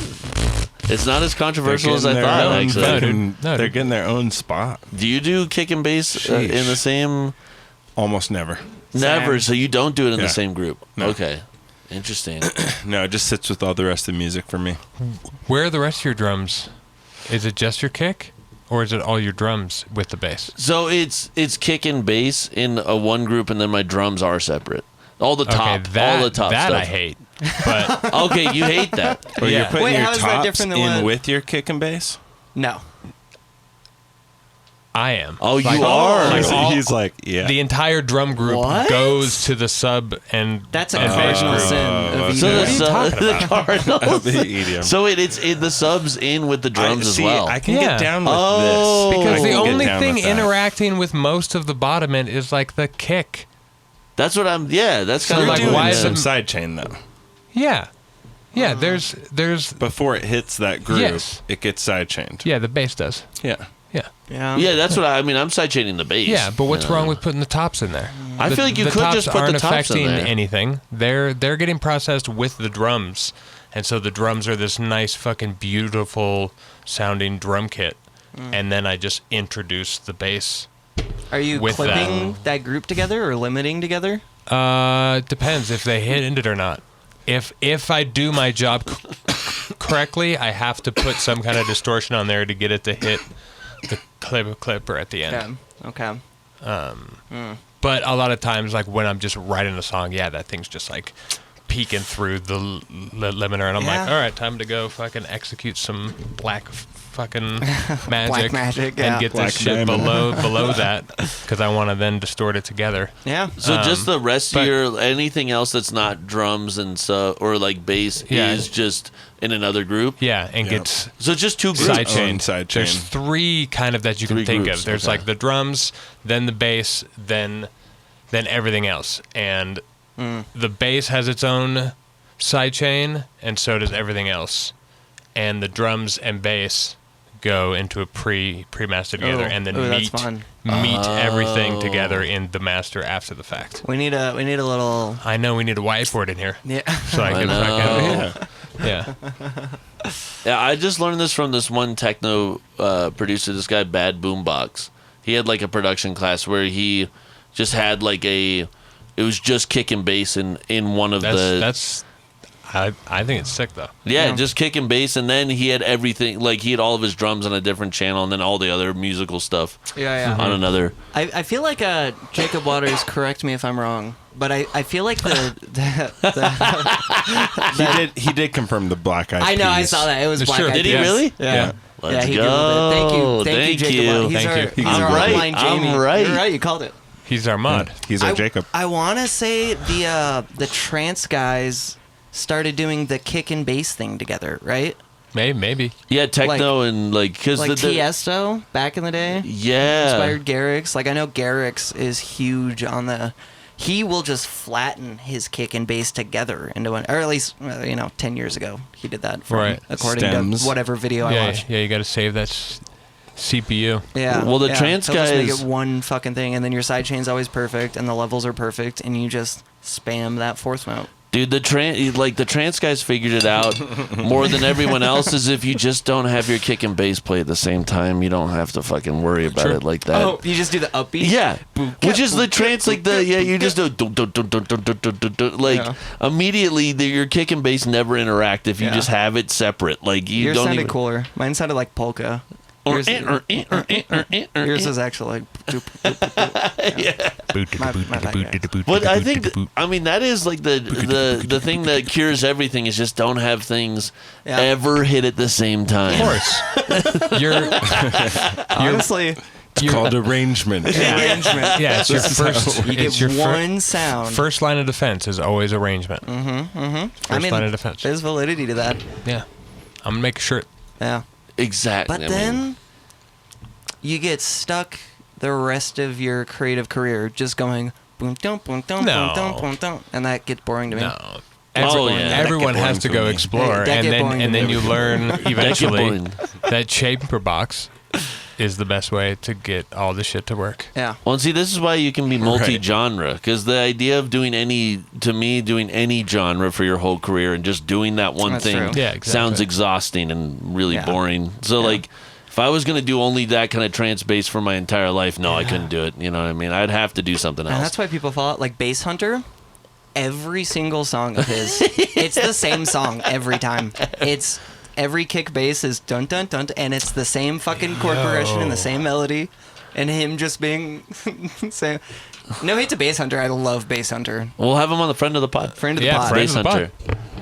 It's not as controversial as I thought, actually. They're getting their own spot. Do you do kick and bass in the same? Almost never. Never. So you don't do it in Yeah. the same group. No. Okay. Interesting. No, it just sits with all the rest of the music for me. where are the rest of your drums? Is it just your kick, or is it all your drums with the bass? So it's kick and bass in a one group, and then my drums are separate. All the top, all the top that stuff. I hate. But Okay, you hate that. Or you're Yeah. putting Wait, your how is that tops different than in what- with your kick and bass? No. I am. Oh, you Like, are. like all- He's like, yeah. the entire drum group What? goes to the sub and That's a and bass cardinal group. sin of So EDM. the Cardinals. The EDM. So it's in the subs in with the drums as well. I can Yeah. get down with Oh. this. Because I the can get only down thing with that. interacting with most of the bottom end is like the kick. That's what I'm. Yeah, that's So, kind of You're like, doing why some the- sidechain though. Yeah. Yeah, there's Before it hits that groove, Yes. it gets sidechained. yeah, the bass does. Yeah. Yeah. Yeah. Yeah, that's what I mean. I'm sidechaining the bass. Yeah, but what's you know. wrong with putting the tops in there? I feel like you could tops just put the aren't tops in affecting there. anything. They're getting processed with the drums, and so the drums are this nice, fucking beautiful sounding drum kit, and then I just introduce the bass. Are you with clipping that group together or limiting together? Depends if they hit it or not. If I do my job correctly, I have to put some kind of distortion on there to get it to hit the clipper at the end. Okay. But a lot of times, like when I'm just writing a song, that thing's just like peeking through the limiter, and I'm like, Yeah. all right, time to go fucking execute some black fucking magic, Black magic, yeah. and get Black this shit diamond. below that because I want to then distort it together. Yeah. So just the rest but- of your anything else that's not drums and or like bass Yeah. is just in another group. Yeah, and gets So it's just two groups. side Own chain. sidechain. There's three kind of that you Three can think groups, of. There's okay. like the drums, then the bass, then everything else. And the bass has its own side chain, and so does everything else. And the drums and bass go into a pre-master together, and then that's fun. meet everything together in the master after the fact. We need a little. I know we need a whiteboard in here, Yeah. so I can know. fucking yeah. Yeah, I just learned this from this one techno producer, this guy Bad Boombox. He had like a production class where he just had like it was just kick and bass in one of I think it's sick though. Yeah, just kick and bass, and then he had everything. Like he had all of his drums on a different channel, and then all the other musical stuff Yeah. on another. I feel like Jacob Waters. Correct me if I'm wrong, but I feel like He did confirm the Black Eyed I know I Peas. saw that it was Sure. Black Eyed Did he Peas. really? Yeah. Let's yeah, he go. Googled it. Thank you, Thank Jacob. you. He's Thank our, you. He's I'm our right. online Jamie. I'm right. You're right. You called it. He's our mod. He's our Jacob. I want to say the trance guys started doing the kick and bass thing together, right? Maybe. Yeah, techno and like because Like Tiesto back in the day. yeah. Inspired Garrix. Like I know Garrix is huge on the. He will just flatten his kick and bass together into one, or at least 10 years ago he did that. Right. According Stems. to whatever video I Yeah, watched. yeah. You got to save that CPU. Yeah. Well, the yeah. trance He'll just make guys- it one fucking thing, and then your side chain's always perfect, and the levels are perfect, and you just spam that fourth note. Dude, the trance guys figured it out more than everyone else. Is if you just don't have your kick and bass play at the same time, you don't have to fucking worry about it like that. Oh, you just do the upbeat. Yeah, which is the trance, like you just do like immediately your kick and bass never interact if you just have it separate. Like you Yours don't sounded even. cooler. Mine sounded like polka. Yours is actually like. But I think, that is like the thing that cures everything is just don't have things ever hit at the same time. Of course. Honestly, It's called arrangement. Yeah, it's your first. You It's get your one sound. first line of defense is always arrangement. First line of defense. There's validity to that. Yeah, I'm gonna make a shirt. Yeah. Exactly. But then you get stuck the rest of your creative career just going boom dum boom dum No. boom dum boom dum, and that gets boring to me. No. That Everyone get has to boring go for me. explore, That get boring and to then me. you learn eventually boring. that chamber box is the best way to get all the shit to work. Yeah. Well, see, this is why you can be multi-genre, because the idea of doing any genre for your whole career and just doing that one That's thing true. Yeah, exactly. sounds exhausting and really Yeah. boring. So, like, if I was going to do only that kind of trance bass for my entire life, no, I couldn't do it. You know what I mean? I'd have to do something else. And that's why people fall out like Bass Hunter. Every single song of his, it's the same song every time. It's every kick bass is dun dun dun, and it's the same fucking chord progression and the same melody, and him just being same. No hate to Bass Hunter. I love Bass Hunter. We'll have him on the friend of the pod. Friend of the Yeah, pod. friend Bass of the Hunter.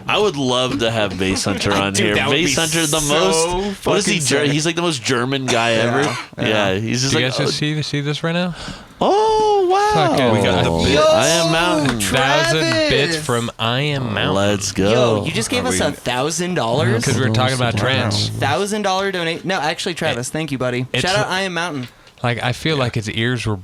I would love to have Bass Hunter on Dude, here. that would Bass be Hunter, the so most. What is he? fucking sick. He's like the most German guy ever. Yeah, he's just Do you like. guys just see this right now? Oh wow! Fucking We got the bit. I Am Mountain. 1,000 bits Travis! from I Am Mountain. Let's go. Yo, you just gave us $1,000. Because we were talking about trance. $1,000 donate. No, actually, Travis, thank you, buddy. It's- Shout out I Am Mountain. Like I feel like his ears were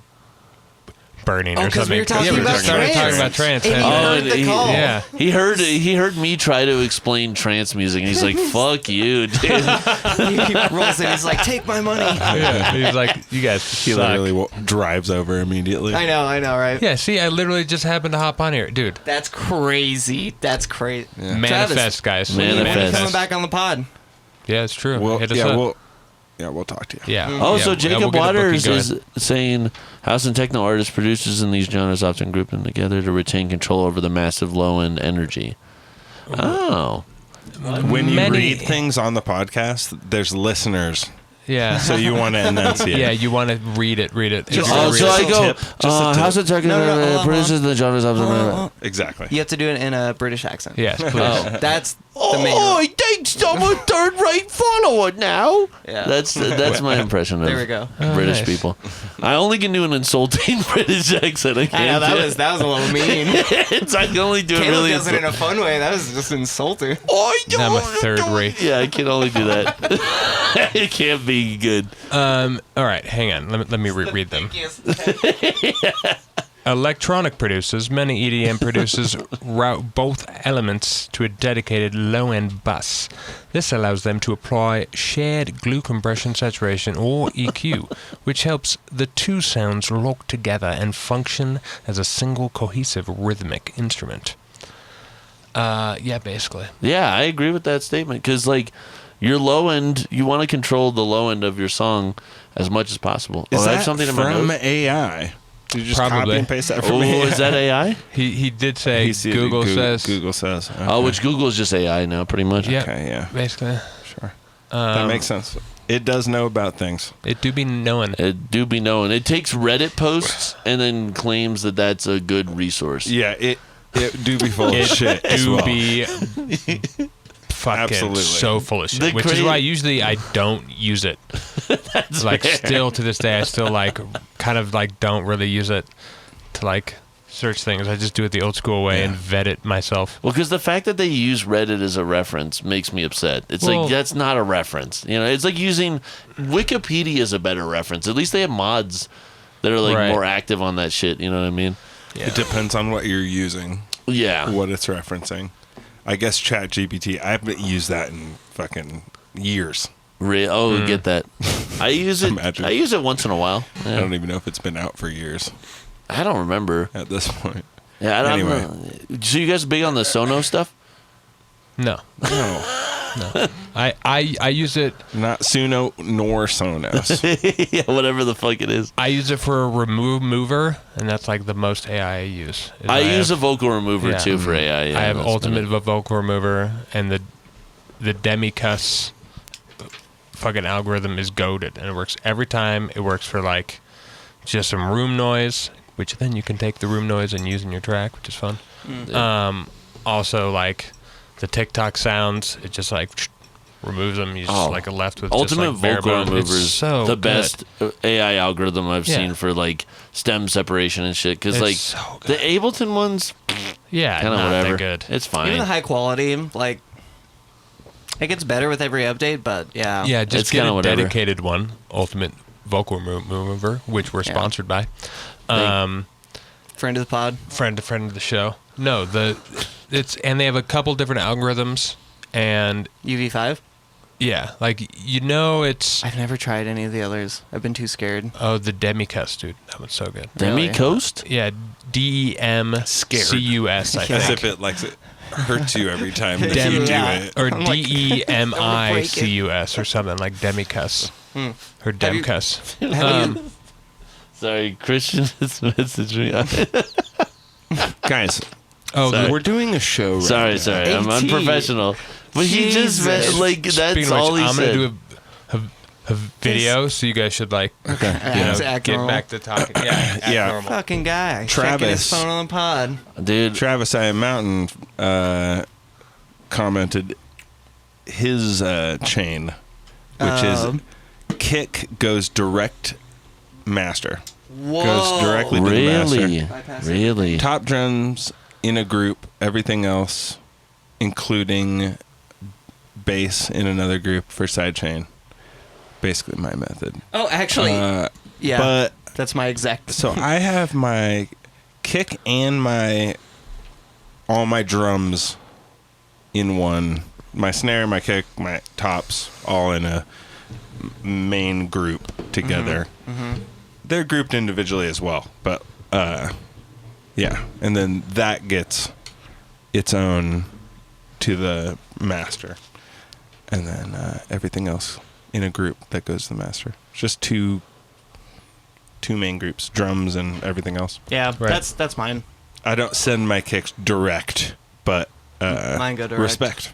burning Oh, or 'cause something. we were talking yeah, we about started trance. talking about trance. And and- he Oh, heard the call. yeah. He heard me try to explain trance music, and he's like, "Fuck you, dude." He rolls in. He's like, take my money. Yeah, he's like, you guys He suck. literally drives over immediately. I know, right? Yeah, see, I literally just happened to hop on here, dude. That's crazy. That's crazy. Manifest, guys. Manifest. Coming back on the pod. Yeah, it's true. We'll, Hit us up. we'll talk to you. Yeah. Oh, yeah, so we'll Jacob get a booking Waters going. is saying house and techno artists, producers in these genres often group them together to retain control over the massive low end energy. Oh, When you Many- read things on the podcast, there's listeners. Yeah. So you want to enunciate. Yeah, you want to read it. Just oh, a so I tip. go Just a tip. house and techno No, hold on, producers in the genres often. Exactly. You have to do it in a British accent. Yes, please. Oh, that's the main. Oh, he thinks I'm a third rate follower now. Yeah. That's my impression of There we go. British nice. people. I only can do an insulting British accent. I can't. I know that do was a little mean. I can only do it Caleb really. does it in a fun way. That was just insulting. I'm a third rate. Yeah, I can only do that. It can't be good. All right, hang on. Let me reread them. Electronic producers, many EDM producers route both elements to a dedicated low-end bus. This allows them to apply shared glue compression saturation or EQ, which helps the two sounds lock together and function as a single cohesive rhythmic instrument. Yeah, basically. Yeah, I agree with that statement because, like, your low end, you want to control the low end of your song as much as possible. Is I that have something in my from notes. AI? Did you just Probably. copy and paste that from Oh, AI? is that AI? He did say Google says. Google says. Okay. Oh, which Google is just AI now, pretty much. Yeah, Okay, yeah. basically. Sure. That makes sense. It does know about things. It do be known. It do be known. It takes Reddit posts and then claims that that's a good resource. Yeah, it do be full of shit. as do well. be fucking Absolutely. so full of shit. The Which is cra- why usually I don't use it. Like fair. still to this day, I still like kind of like don't really use it to like search things. I just do it the old school way and vet it myself. Well, because the fact that they use Reddit as a reference makes me upset. It's Well- like, that's not a reference. You know, it's like using Wikipedia as a better reference. At least they have mods that are like Right. more active on that shit. You know what I mean? It depends on what you're using, Yeah. what it's referencing. I guess ChatGPT, I haven't used that in fucking years. Get that. I use it. Imagine. I use it once in a while. I Yeah. don't even know if it's been out for years I don't remember. at this point. Yeah, I don't Anyway. know. So you guys big on the Sonos stuff? No. No, I use it. not Suno nor Sonos. Yeah, whatever the fuck it is. I use it for a remove mover, and that's like the most AI I use. is I use a have- vocal remover yeah. too for AI. Yeah, I have that's ultimate better. vocal remover, and the demi-cuss fucking algorithm is goated, and it works every time. It works for like just some room noise, which then you can take the room noise and use in your track, which is fun. Also like the TikTok sounds, it just like removes them. You just like a left with Ultimate just like bare vocal bone. remover It's is so the good. best AI algorithm I've Yeah. seen for like stem separation and shit. Because It's like so the good. Ableton ones, Yeah, kind of not whatever. that good. It's Even fine. the high quality, like, it gets better with every update, but yeah. Yeah, It's just get kinda a whatever. dedicated one, Ultimate Vocal Remover, which we're sponsored by. Friend of the pod. Friend of the show. No, and they have a couple different algorithms, and UV5. yeah, like it's I've never tried any of the others. I've been too scared. the Demi-Cuss, dude. That one's so good. Demi Really? Coast? Yeah, DEMCUS, I As think. if it hurts you every time that Dem- you do Yeah. it. Or I'm like, DEMICUS or something like Demi-Cuss. Or Dem-Cuss. Sorry, Christian has messaged me. Guys, Sorry. we're doing a show right sorry, I'm AT. unprofessional. But he just Jesus. like that's Speaking of all which, he I'm said. gonna do a video, so you guys should Okay. Act get normal. back to talking. Yeah, act Yeah. normal. Fucking guy. Checking his Travis. phone on the pod. Dude, Travis I Am Mountain commented his chain, which is kick goes direct master. Whoa. Goes directly to the master. really? Bypass it. Really? Top drums in a group, everything else, including bass in another group for sidechain. Basically my method. Oh, actually, yeah. But that's my exact. so I have my kick and all my drums in one. My snare, my kick, my tops, all in a main group together. They're grouped individually as well, but yeah. And then that gets its own to the master, and then everything else in a group that goes to the master. It's just two main groups, drums and everything else. Yeah, Right. that's mine. I don't send my kicks direct, but Mine go direct. respect.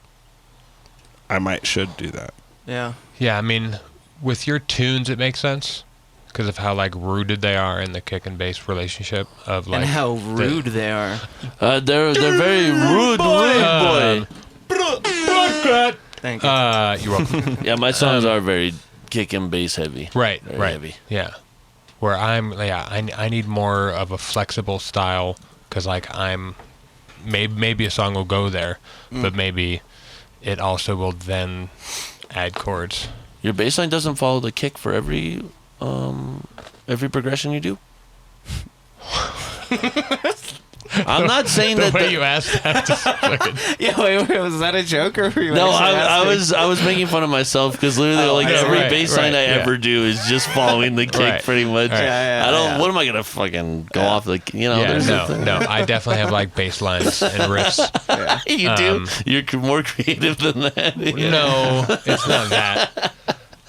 I should do that. Yeah. Yeah, I mean, with your tunes, it makes sense because of how like rooted they are in the kick and bass relationship of like And how rude they are. They're very rude boy. Thank you. You're welcome. Yeah, my songs are very kick and bass heavy. Right, Very right. heavy. Yeah. Where I need more of a flexible style because like maybe a song will go there, but maybe it also will then add chords. Your bass line doesn't follow the kick for every progression you do. I'm not saying The that. way you asked that, just fucking, yeah, wait, was that a joke or were you No, actually asking? I was making fun of myself because literally like I know, every right, bass line right, I yeah. ever do is just following the kick Right, pretty much. right. Yeah, I don't. yeah. What am I gonna fucking go off the? yeah, there's no. I definitely have like bass lines and riffs. you do. You're more creative than that. Yeah. No, it's not that.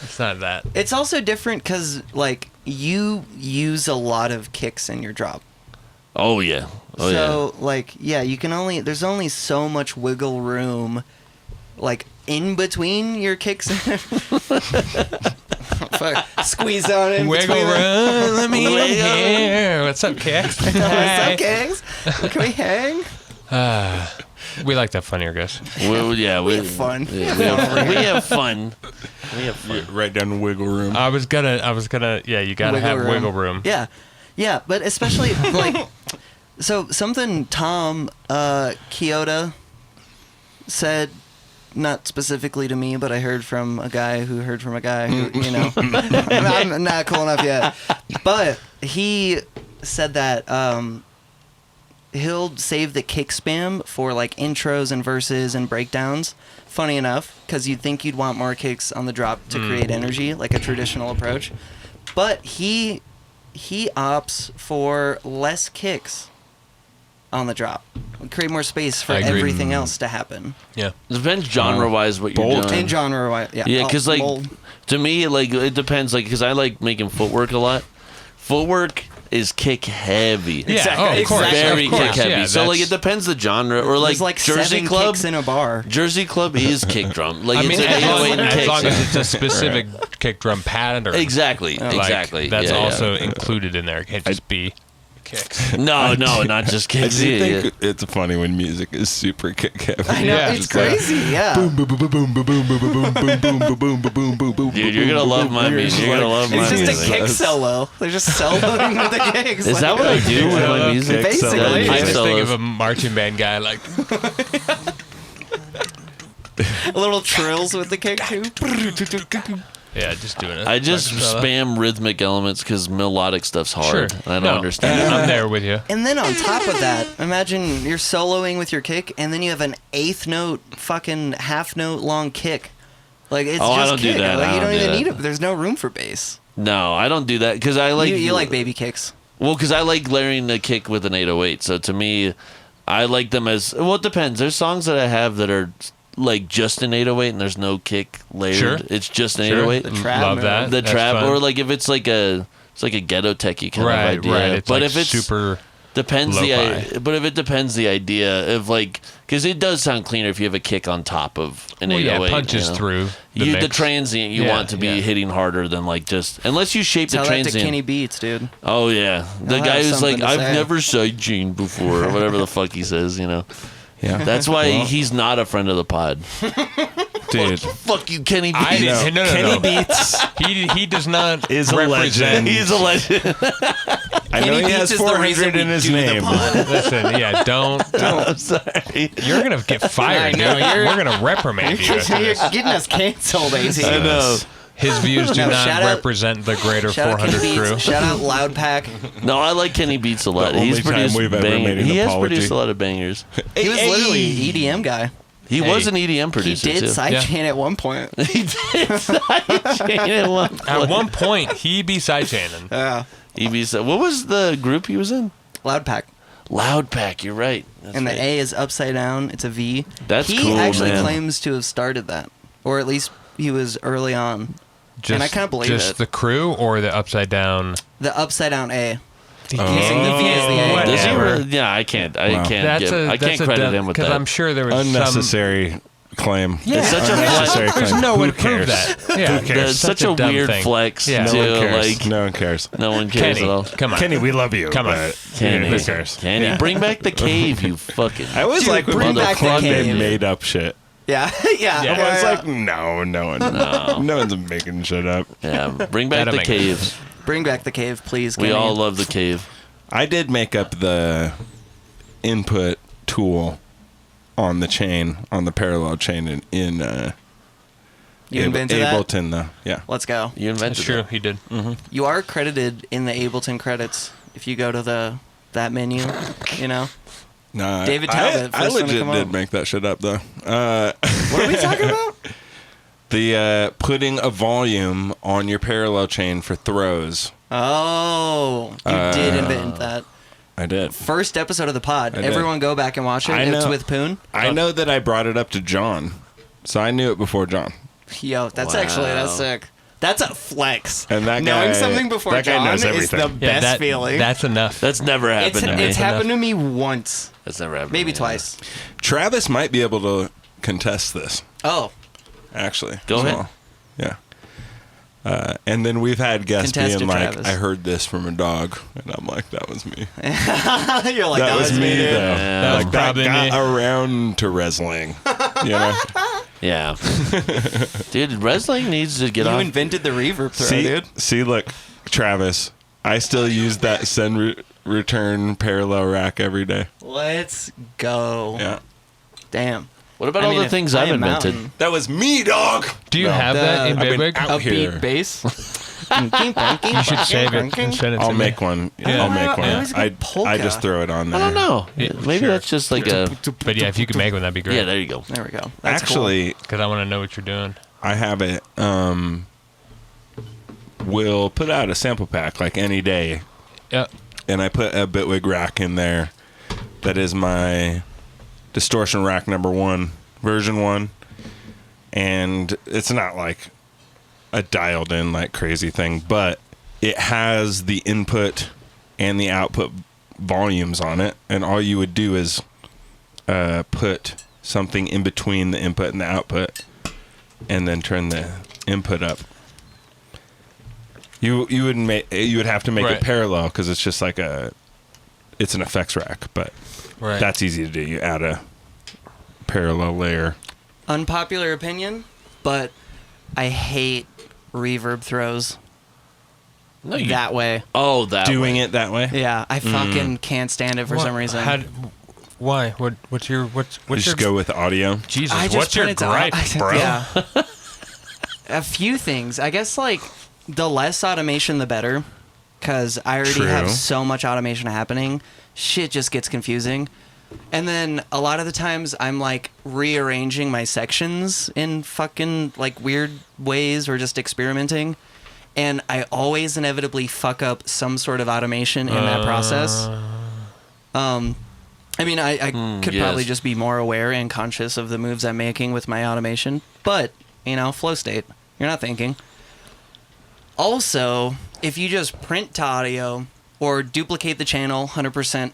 It's not that. It's also different because, like, you use a lot of kicks in your drop. Oh yeah. Oh So, like, yeah, there's only so much wiggle room, like, in between your kicks. Fuck. Squeeze out in Wiggle between them. room, let me in here. What's up, kicks? What's up, kicks? Can we hang? We like that funnier, guys. yeah. We have fun. Yeah, we have fun. We have fun. Right down the wiggle room. I was gonna. Yeah, you gotta have wiggle room. Yeah. Yeah, but especially, like, so something Tom Kyoto said, not specifically to me, but I heard from a guy who heard from a guy who, you know, I'm not cool enough yet. But he said that he'll save the kick spam for, like, intros and verses and breakdowns. Funny enough, because you'd think you'd want more kicks on the drop to create energy, like a traditional approach. But he opts for less kicks on the drop. Create more space for I agree. everything else to happen. Yeah. It depends genre-wise what you're bold. doing. And genre, yeah. Yeah, because like mold. to me, like it depends. Like because I like making footwork a lot. Footwork is kick heavy. Yeah, Exactly. oh, of course, Very of course. kick heavy. Yeah, So like that's- it depends the genre or There's like Jersey 7 Club. kicks in a bar. Jersey Club is kick drum. Like I mean, it's an as long, 808 and as kicks. long as it's a specific kick drum pattern. Exactly. Like, Exactly. That's Yeah, yeah. also included in there. It can't just be kicks. No, not just I kicks. do Yeah, think it's funny when music is super kick heavy. I know, Yeah. it's crazy, yeah. Boom, boom, boom, boom, boom, boom, boom, boom, boom, boom, boom, boom, boom, boom, boom, boom. Dude, you're gonna love my music. You're gonna love my It's just music. a kick solo. They're just soloing with the kicks. Is that what I do with my music? Basically. I Kick just think of solos. a marching band guy like little trills with the kick too? yeah, just doing it. I just Like, spam rhythmic elements because melodic stuff's hard. Sure. I don't No, understand it. I'm there with you. And then on top of that, imagine you're soloing with your kick, and then you have an eighth note, fucking half note long kick. Like it's Oh, I just don't do kick. that. Like I you don't don't do even that. need it. There's no room for bass. No, I don't do that because I like You like baby kicks. Well, because I like layering the kick with an 808. So to me, I like them as well. It depends. There's songs that I have that are like just an 808 and there's no kick layered. Sure. It's just an Sure. 808. The trap. Love that. The That's trap, fun. or like if it's like a ghetto techie kind right, of idea. right. It's but like if it's super depends lo-fi. but if it depends the idea of like because it does sound cleaner if you have a kick on top of an well, 808. yeah, punches you know? through The mix. transient you Yeah, want to be yeah. hitting harder than like just unless you shape Tell the that to transient. Kenny Beats, dude. Oh yeah, the He'll guy have who's like, something to I've say." never sidechained before, or whatever the fuck he says. You know, Yeah. that's why he's not a friend of the pod. Dude. Fuck you, Kenny I Beats. didn't. No, Kenny no. Beats He does not is a represent. legend. He's a legend. I know Kenny he Beats has is the reason 400 in we his do the name. pod. Listen, yeah, don't. I'm sorry. You're gonna get fired, I know, dude. you're- We're gonna reprimand you. You're after this. getting us canceled, AT. I know. His views do No, not shout out- represent the greater Shout out Kenny 400 crew. Beats. Shout out Loud Pack. No, I like Kenny Beats a lot. The He's only time produced we've ever bangers. made an He has apology. produced a lot of bangers. He was literally an EDM guy. He Hey. was an EDM He producer did too. sidechain at one point. He did sidechain at one At point. one point, he be sidechaining. Yeah. What was the group he was in? Loud Pack. Loud Pack. You're right. That's And the right. A is upside down. It's a V. That's he cool, actually man. claims to have started that, or at least he was early on. Just, I kinda believe just it. the crew or the upside down. The upside down A. Oh, Using the V as the A. Does he whatever. really? Yeah, I can't. I Wow. can't. That's I can't credit him with because that. I'm sure there was Unnecessary claim. Some, yeah, It's such a unnecessary there's claim. no way Who to prove cares? that. Yeah, Who cares? That's such a dumb weird thing. flex Yeah. No too. one cares. Like No one cares. no one cares Kenny, at all. come on. Kenny, we love you. Come on. but Kenny, who cares? Kenny, Yeah. bring back the cave, you fucking. I always Dude, like when bring people back the club cave. and made up shit. Yeah. yeah. Yeah. I was like, no one. No. No one's making shit up. Yeah, bring back That'll the make caves. Bring back the cave, please. We Kenny. all love the cave. I did make up the input tool on the chain, on the parallel chain in You invented that? Ableton, though. Yeah. Let's go. You invented That's true. it. He did. You are credited in the Ableton credits if you go to that menu. You know. No, David Talbot, I first one to legit come did up. make that shit up, though. What are we talking about? The putting a volume on your parallel chain for throws. Oh, you did invent that. I did. First episode of the pod. did. Everyone go back and watch it. I It's know. with Poon. I know that I brought it up to John, so I knew it before John. Yo, that's Wow. sick. That's a flex. And that Knowing guy- something before that guy John knows is the everything. best that, feeling. That's enough. That's never happened to me. It's happened to me once, That's never happened. maybe to me. twice. Travis might be able to contest this, Oh, actually. Go as ahead. well. Yeah. And then we've had guests Contested being like, Travis. I heard this from a dog. And I'm like, that was me. you're like that was me, dude. though. Yeah. That was Like, probably that got me. around to wrestling. You know? Yeah. Dude, wrestling needs to get You off. invented the reverb throw, dude. See, look, Travis, I still use that send return parallel rack every day. Let's go. Yeah. Damn. What about I all mean, the if things I I've am invented? Mountain- That was me, dog. Do you have that in I've been Big? out here. Upbeat bass. You should save it and send it to I'll me. make one. Yeah. I'll make one. I always go I polka. just throw it on there. I don't know. Yeah, Maybe sure. that's just like a. But yeah, if you could make one, that'd be great. Yeah, there you go. There we go. That's Actually, Because I want to know what you're doing. I have it. We'll put out a sample pack like any day, Yeah. and I put a Bitwig rack in there that is my distortion rack number 1, version 1. And it's not like a dialed in like crazy thing, but it has the input and the output volumes on it. And all you would do is put something in between the input and the output and then turn the input up. You would have to make it parallel because it's just like it's an effects rack, but that's easy to do. You add a parallel layer. Unpopular opinion, but I hate reverb throws that way. Oh, that doing way. it that way. Yeah, I fucking can't stand it for some reason. Why? What's your Just go with audio. Jesus, I just what's your put it to- gripe, bro? Yeah. A few things. I guess like the less automation, the better, because I already True. have so much automation happening. Shit just gets confusing. And then a lot of the times I'm like rearranging my sections in fucking like weird ways or just experimenting. And I always inevitably fuck up some sort of automation in that process. I mean, I could probably just be more aware and conscious of the moves I'm making with my automation. But, you know, flow state. You're not thinking. Also, if you just print to audio or duplicate the channel 100%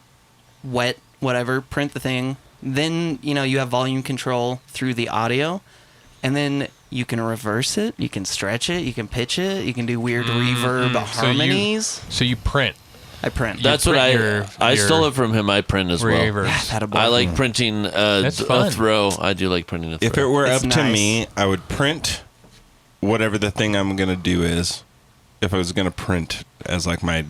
wet, whatever, print the thing, then, you know, you have volume control through the audio. And then you can reverse it, you can stretch it, you can pitch it, you can do weird reverb harmonies. So you print. I print. That's what I stole it from him. I print as well. reverbs. I like printing a throw. I do like printing a throw. If it were It's up to nice. me, I would print whatever the thing I'm going to do is. If I was going to print as like my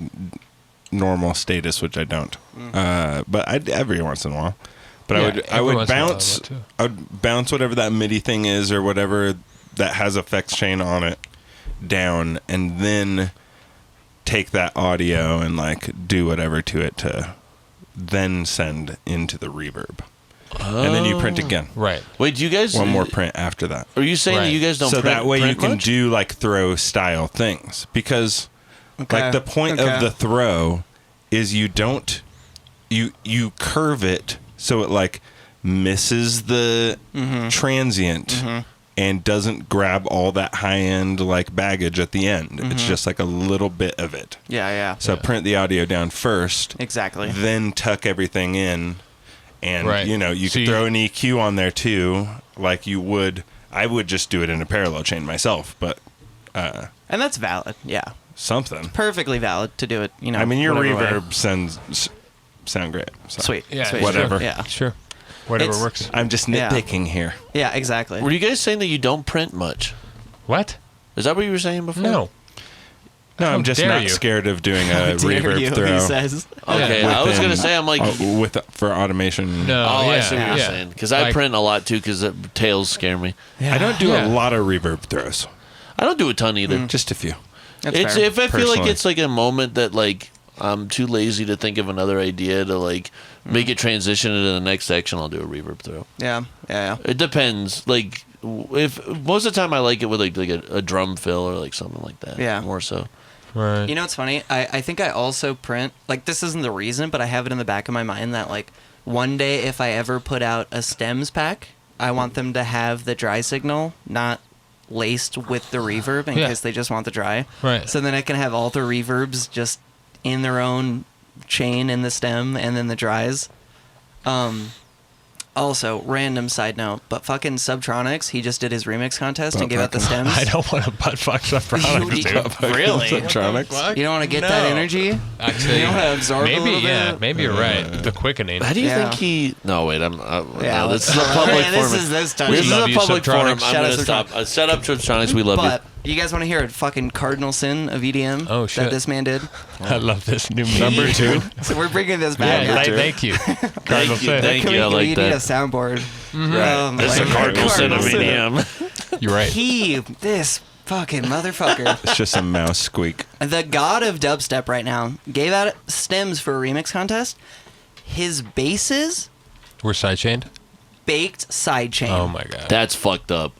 normal status, which I don't. But I every once in a while. But I would bounce whatever that MIDI thing is or whatever that has effects chain on it down and then take that audio and like do whatever to it to then send into the reverb. And then you print again. Right. Wait, do you guys One more print after that. Are you saying that you guys don't So print, that way you print can much? do like throw style things because Okay. like the point of the throw is you don't you curve it so it like misses the transient and doesn't grab all that high end like baggage at the end. It's just like a little bit of it. Yeah. So print the audio down first. Exactly. Then tuck everything in. And you know, you So could throw an EQ on there too, like you would. I would just do it in a parallel chain myself, but And that's valid. Yeah. something. Perfectly valid to do it, you know. I mean, your whatever way. reverb sound great. So. Sweet. Yeah. Sweet. Whatever. Yeah. Sure. Whatever It's- works. I'm just Yeah. nitpicking here. Yeah, exactly. Were you guys saying that you don't print much? What? Is that what you were saying before? No. No, How I'm just dare not you. scared of doing a Dare reverb you, throw. he says. Okay, I was gonna say I'm like, for automation. No. oh, yeah, I see what you're yeah. saying because I Like- print a lot too because tails scare me. I don't do Yeah. a lot of reverb throws. I don't do a ton either. Just a few. That's It's fair. if I feel like Personally. it's like a moment that like I'm too lazy to think of another idea to like make it transition into the next section, I'll do a reverb throw. Yeah. It depends. Like if most of the time I like it with like a drum fill or like something like that. Yeah. More so. Right. You know what's funny? I think I also print, like, this isn't the reason, but I have it in the back of my mind that, like, one day if I ever put out a stems pack, I want them to have the dry signal not laced with the reverb in Yeah. case they just want the dry. Right. So then I can have all the reverbs just in their own chain in the stem and then the dries. Also, random side note, but fucking Subtronics, he just did his remix contest and gave out the stems. I don't want to butt fuck Subtronics, dude. Really? Subtronics? You don't want to get that No. energy? Actually, You don't want to absorb a maybe, little yeah, bit? maybe you're right. The quickening. How do you Yeah. think he? No, wait. I'm. Yeah, no, this is a let's- public Man, forum. this is This touchy. is love a you, public forum. I'm Subtronics. Shout out gonna stop. Subtronics. Set up Subtronics. We love But you guys want to hear a fucking cardinal sin of EDM Oh, shit. that this man did? I love this new meme. Number 2. So we're bringing this Yeah, back. thank you. Cardinal you, Sin. thank Can you. I we like need that. a soundboard. Right. This is a Like, cardinal sin of cardinal sin. EDM. You're right. This fucking motherfucker, It's just a mouse squeak. the god of dubstep right now, gave out stems for a remix contest. His basses We're sidechained? baked sidechain. Oh, my God. That's fucked up.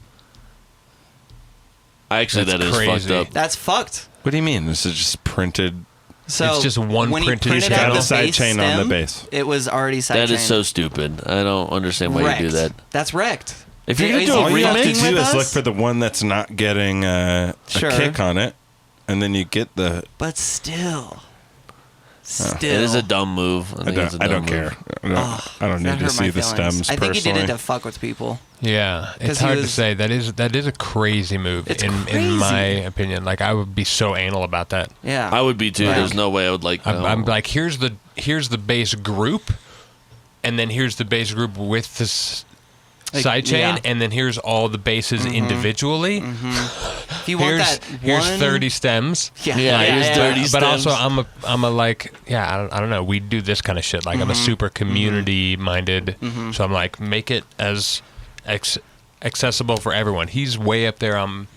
Actually, That's that is crazy. fucked up. That's fucked. What do you mean? This is just printed So It's just one when he printed printed channel. out the Side bass chain on the stem, bass. It was already side That chain. is so stupid. I don't understand why you do that. That's wrecked. If you're gonna Is do he a All you have to fucking do with is look us? for the one that's not getting a Sure. kick on it, and then you get the. But still. It is a dumb move. I think it's a don't dumb care. move. I don't That need to hurt see my the feelings. stems I think he personally. did it to fuck with people. Yeah, 'Cause it's he hard to was- say. That is a crazy move It's in crazy. my opinion. Like I would be so anal about that. Yeah. I would be too. Yeah. There's no way I would like. I'm like, here's the bass group, and then here's the bass group with this Like, side chain, yeah. and then here's all the basses individually. If you want that Here's one, 30 stems. Yeah, Yeah, here's 30 But also, stems. I'm a like, yeah, I don't know. We do this kind of shit. Like, I'm a super community minded. So I'm like, make it as accessible for everyone. He's way up there on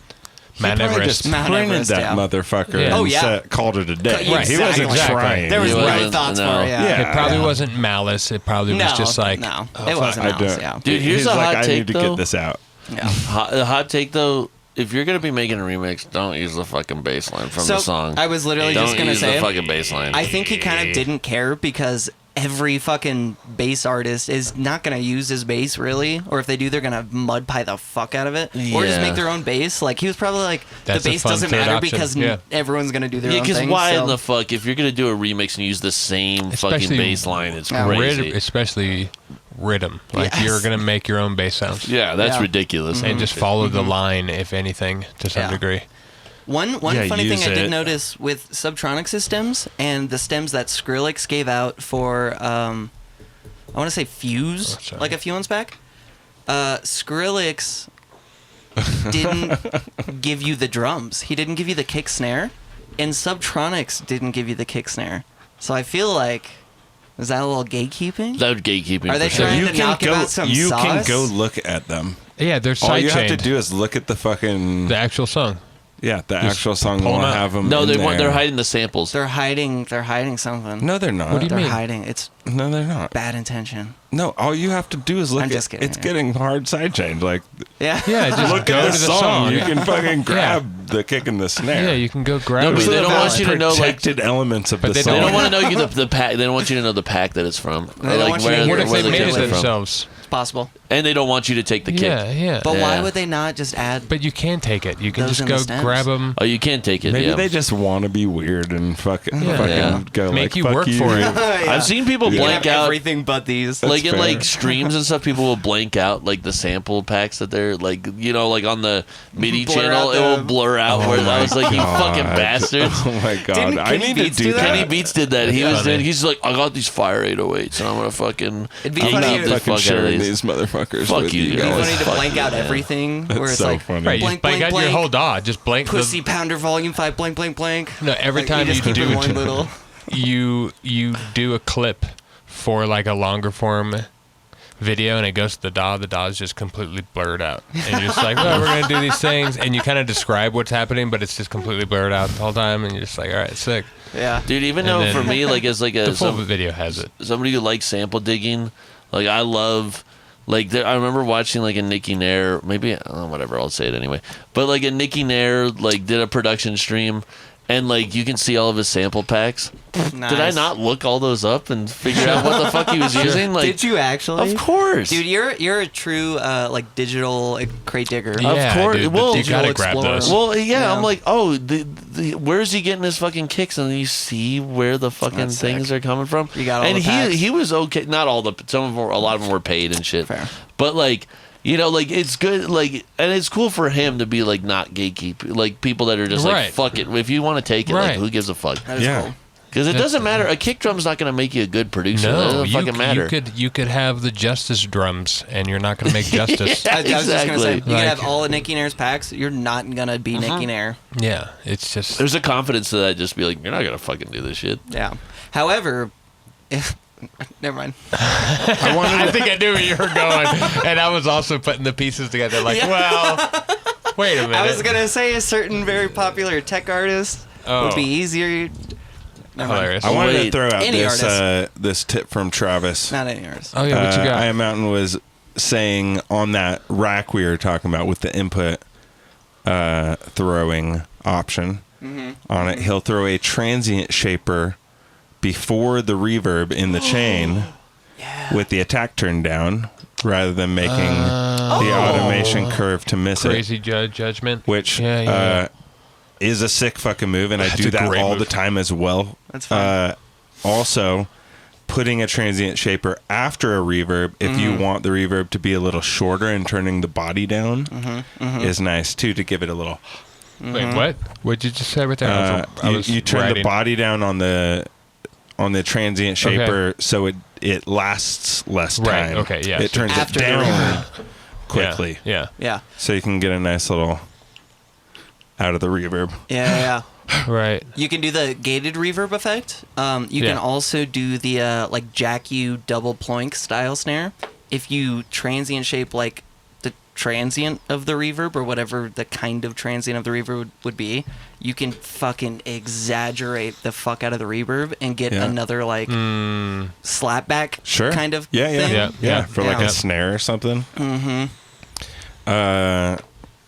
Mount Probably Everest. just Mount printed Everest, that yeah. motherfucker Yeah. and Oh, yeah. called it a day. Right, He wasn't exactly. trying. There was He no wasn't- thoughts no. for it. Yeah. Yeah. It probably wasn't malice. It probably was just like, no, oh, it fuck. wasn't I malice. don't. Yeah. Dude, here's He's a like, hot I take, need to though. get this out. Yeah. Hot take though. If you're gonna be making a remix, don't use the fucking bass line from So the song. I was literally don't just gonna use say, the fucking bass line. I think he kind of didn't care because every fucking bass artist is not gonna use his bass really, or if they do, they're gonna mud pie the fuck out of it, or just Yeah. make their own bass. Like he was probably like, That's the a bass fun doesn't third matter option. because Yeah. everyone's gonna do their Yeah, own because thing. why so. in the fuck? If you're gonna do a remix and use the same fucking Especially bass line, it's Yeah. crazy. especially rhythm. Like Yes. you're gonna make your own bass sounds. Yeah, that's Yeah. ridiculous. And just follow the line, if anything, to some Yeah. degree. One Yeah, funny thing use I did it. notice with Subtronics' stems and the stems that Skrillex gave out for I want to say Fuse, sorry. like a few months back. Skrillex didn't give you the drums. He didn't give you the kick snare, and Subtronics didn't give you the kick snare. So I feel like, is that a little gatekeeping? That would gatekeeping. Are they for sure. trying You to can knock go. about some You can sauce? go look at them. Yeah, they're All side you have to chained. do is look at the fucking The actual song. the just actual song. pull 'em Will out. have them. No, in they're there. hiding the samples. They're hiding something. No, they're not. What do you They're mean? hiding. It's No, they're not. bad intention. No, all you have to do is look. I'm just kidding, It's yeah. getting hard side chained. Like Yeah. Yeah, just look go at to the the song. song. You can fucking grab the kick and the snare. Yeah, you can go grab No, but it. they don't want you to know, like- protected elements of But the they song. They don't don't want to know you the pack. They don't want you to know the pack that it's from. They don't want you to where, hear What if where they the made kicks it are from. themselves? It's possible. And they don't want you to take the kick. Yeah. But why Yeah. would they not just add? But you can take it. You can Those just in the go stems. grab them. Oh, you can take it. Maybe yeah. they just want to be weird and fucking Yeah. go Make like, you fuck work you. for it. I've seen people You can blank have out. everything but these. Like in fair. like streams and stuff, people will blank out like the sample packs that they're like, like on the MIDI Blur channel, out it will the- blur out. Oh where I my was like, you fucking God. bastards. Oh my god! Didn't I Kenny need to Beats do do that. that? Kenny Beats did that. He That's was funny. doing. He's like, I got these fire 808s, and I'm gonna fucking. It'd be geek funny I'm to- the not fuck fucking out of sharing these. these motherfuckers Fuck with you, you It'd be guys. funny to Fuck blank you, out man. everything where That's it's so like funny. Right, you blank, just blank blank, out your blank. whole DAW. Just blank Pussy the, Pounder Volume 5 blank blank blank. No, every Like, time you you just keep do it one it, little. you do a clip for like a longer form video, and it goes to the DAW is just completely blurred out. And you're just like, well, we're going to do these things. And you kind of describe what's happening, but it's just completely blurred out the whole time. And you're just like, all right, sick. Yeah. Dude, even And though then- for me, like as like The a full video has it. somebody who likes sample digging, like I love. Like I remember watching like a Nicky Nair, maybe whatever, I'll say it anyway. But like a Nicky Nair like did a production stream, and like you can see all of his sample packs. Nice. Did I not look all those up and figure out what the fuck he was using? Like, Did you actually? Of course, Dude, you're a true like digital crate digger. Yeah, course. dude, Well, you gotta grab Explorer. those. Well, yeah, Yeah. I'm like, oh, where's he getting his fucking kicks? And then you see where the fucking That's things sick. are coming from. You got all and the packs? he was okay. Not all the some of them, a lot of them were paid and shit. Fair. But like, like it's good. Like, and it's cool for him to be like not gatekeep. Like people that are just like, Right. fuck it. If you want to take it, like Right. who gives a fuck? That is Yeah. cool. Because it doesn't matter. A kick drum's not going to make you a good producer. It No, doesn't fucking matter. you could have the Justice drums, and you're not going to make Justice. Yeah, I was just gonna say, exactly. you can have Like- all of Nicky Nair's packs. You're not gonna be Nicky Nair. Yeah, it's just There's a confidence to that. Just be like, you're not going to fucking do this shit. Yeah. However, if never mind. I think I knew where you were going, and I was also putting the pieces together. Like, Yeah. well, wait a minute. I was gonna say a certain very popular tech artist would be easier. Never mind. hilarious. I wanted to Wait. throw out Any this tip from Travis. Not any artist. Oh yeah, what you got? I Am Mountain was saying on that rack we were talking about with the input throwing option. on it, he'll throw a transient shaper before the reverb in the chain with the attack turned down, rather than making the automation curve to miss Crazy it. judgment. Which is a sick fucking move, and I That's do a that great all move. the time as well. That's fine. Also, putting a transient shaper after a reverb, if you want the reverb to be a little shorter and turning the body down, is nice too, to give it a little. Wait, what? What'd you just say right there? You turn writing. the body down on the transient shaper, so it lasts less time. Right, okay, yeah. It turns After it the down reverb. quickly, Yeah. Yeah. so you can get a nice little out of the reverb. Yeah. Right. You can do the gated reverb effect. You Yeah. can also do the like Jack U double ploink style snare. If you transient shape like the transient of the reverb, or whatever the kind of transient of the reverb would be, you can fucking exaggerate the fuck out of the reverb and get Yeah. another like slapback Sure. kind of Yeah, thing. Yeah. for like Yeah. a snare or something.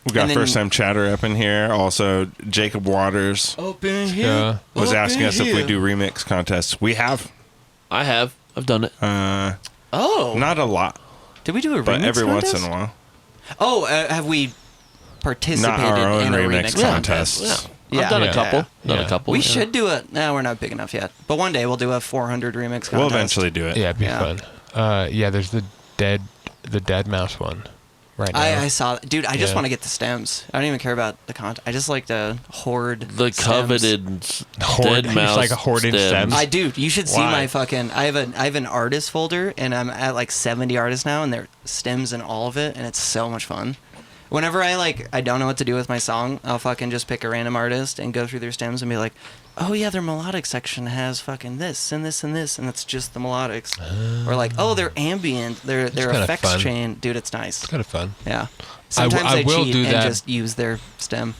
We got And then- first time chatter up in here. Also, Jacob Waters Open here. Yeah. was Open asking us if we here. do remix contests. We have I've done it. Oh, not a lot, did we do a remix but every once contest? in a while. Oh, have we participated Not our own in a remix remix contests. contest? Yeah. I've done Yeah. a couple. Done Yeah. a couple. We yeah. should do it. No, we're not big enough yet. But one day we'll do a 400 remix contest. We'll eventually do it. Yeah, it'd be Yeah. fun. Yeah, there's the dead mouse one right now. I saw, dude. I just Yeah. want to get the stems. I don't even care about the content. I just like to hoard The stems. coveted Hoard- dead mouse. He's like a hoarding stems. I do. You should see Why? my fucking. I have an artist folder, and I'm at like 70 artists now, and there are stems in all of it, and it's so much fun. Whenever I don't know what to do with my song, I'll fucking just pick a random artist and go through their stems and be like, oh yeah, their melodic section has fucking this and this and this, and it's just the melodics. Or like, oh, their ambient, their kinda effects fun. chain, dude, it's nice. It's kind of fun. Yeah. Sometimes I I, will cheat do and that. just use their stem.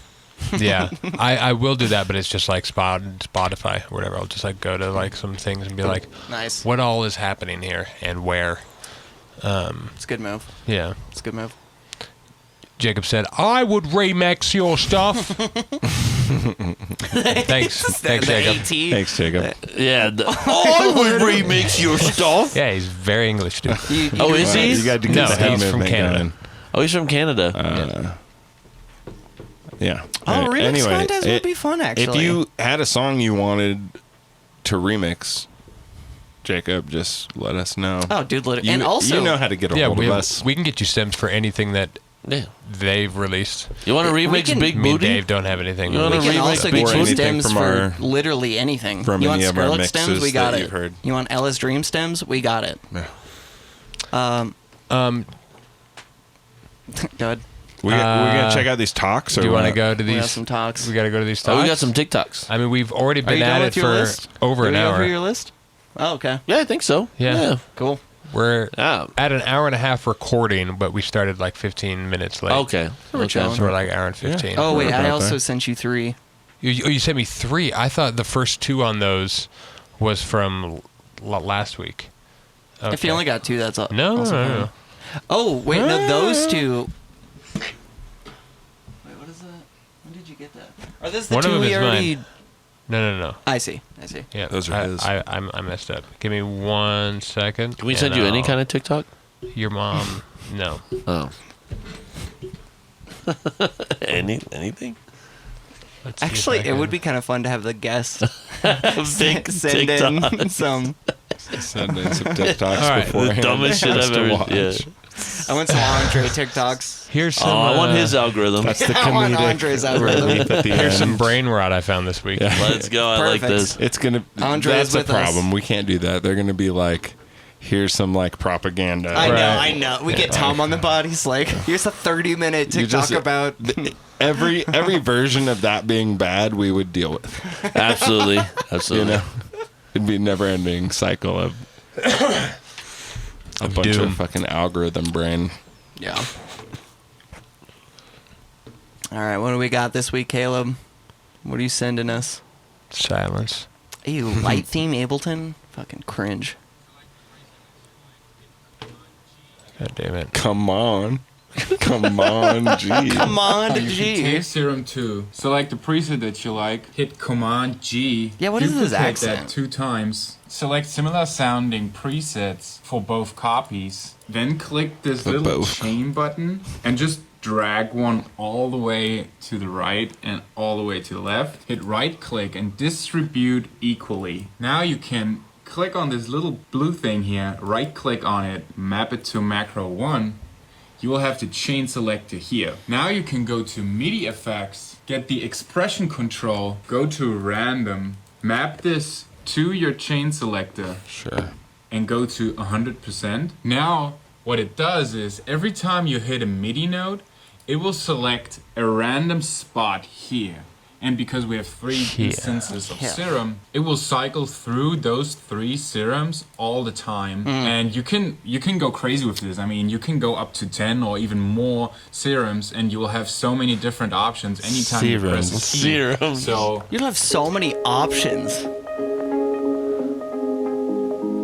Yeah, I will do that, but it's just like Spotify or whatever. I'll just like go to like some things and be like, Nice. what all is happening here and where? It's a good move. Yeah. It's a good move. Jacob said, I would remix your stuff. Thanks, Jacob. AT. Thanks, Jacob. Yeah. I would remix your stuff. Yeah, he's very English, dude. Oh, is he? You got to get No, the head he's from movement Canada. going. Oh, he's from Canada. Yeah. Oh, remix Anyway, contest would be fun, actually. If you had a song you wanted to remix, Jacob, just let us know. Oh, dude, literally. You, And also, you know how to get a Yeah, hold we, of us. we can get you stems for anything that Yeah. they've released. You want to We remix can- Big Me and Booty? Dave don't have anything. You wanna we can remix also Big get you Booty? stems From for our- literally anything. from You want any of our Skrillex stems? mixes We got that it. you've heard. You want Ella's Dream stems? We got it. Yeah. Good. We're gonna check out these talks. Or Do you want to what? go to We have these? some talks. We got to go to these Oh, talks. we got some TikToks. I mean, we've already Are been you done at with it your for list? over Did an we go hour. through your list? Oh, okay. Yeah, I think so. Yeah. Cool. We're Yeah. at an hour and a half recording, but we started like 15 minutes late. Okay. Okay. chilling. So we're like hour and 15. Oh, wait. I about also there. sent you 3. You sent me 3. I thought the first 2 on those was from last week. Okay. If you only got 2, that's all. No, also no, fine. no. Oh, wait. No, those 2. Wait, what is that? When did you get that? Are those the One of 2 them we is already... mine. No. I see. Yeah, Those are his. I messed up. Give me 1 second. Can we send you any kind of TikTok? Your mom? No. Oh. Anything? Let's see if Actually, I it can- would be kind of fun to have the guest Big send TikTok. in some... Send in some TikToks All right, the beforehand. The dumbest shit for us I've to ever. watch. Yeah. I want some Andre TikToks. Here's some. Oh, I want his algorithm. That's the I want comedic Andre's algorithm. relief at the Here's some end. brain rot I found this week. Yeah. Let's go. I like Perfect. this. It's gonna. Andre that's is the with us. problem. We can't do that. They're gonna be like, here's some like propaganda. I know, Right. I know. We get Tom on the pod. He's like, here's a 30-minute You TikTok just- about... Every version of that being bad, we would deal with. Absolutely. You Absolutely. know, it'd be a never-ending cycle of a bunch doom. of fucking algorithm brain. Yeah. All right, what do we got this week, Caleb? What are you sending us? Silence. Ew, light theme Ableton? Fucking cringe. God damn it. Come on. Come on, G. Command You can G. take Serum 2. Select the preset that you like. Hit Command G. Yeah, what is this duplicate accent? that 2 times. Select similar sounding presets for both copies. Then click this little both. chain button and just drag one all the way to the right and all the way to the left. Hit right click and distribute equally. Now you can click on this little blue thing here, right click on it, map it to macro 1. You will have the chain selector here. Now you can go to MIDI effects, get the expression control, go to random, map this to your chain selector, Sure. and go to 100%. Now, what it does is every time you hit a MIDI note, it will select a random spot here. And because we have 3 instances of Serum, it will cycle through those 3 serums all the time. And you can go crazy with this. I mean, you can go up to 10 or even more serums, and you will have so many different options anytime you press a key. Serums. So You'll have so many options.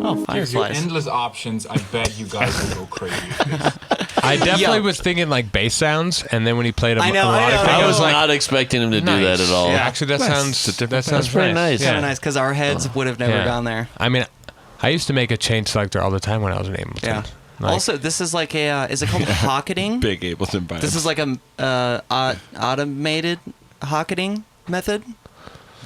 Oh, gives you fireflies. endless options. I bet you guys will go crazy with this. I definitely Yo. was thinking like bass sounds, and then when he played a I know, melodic I know, thing, I I I was was like, not expecting him to do nice. that at all. Yeah, actually, that sounds pretty nice. Yeah. Kind of nice, because our heads would have never Yeah. gone there. I mean, I used to make a chain selector all the time when I was in Ableton. Yeah. Like, Also, this is like a, is it called hocketing? Big Ableton vibes. This is like a automated hocketing method.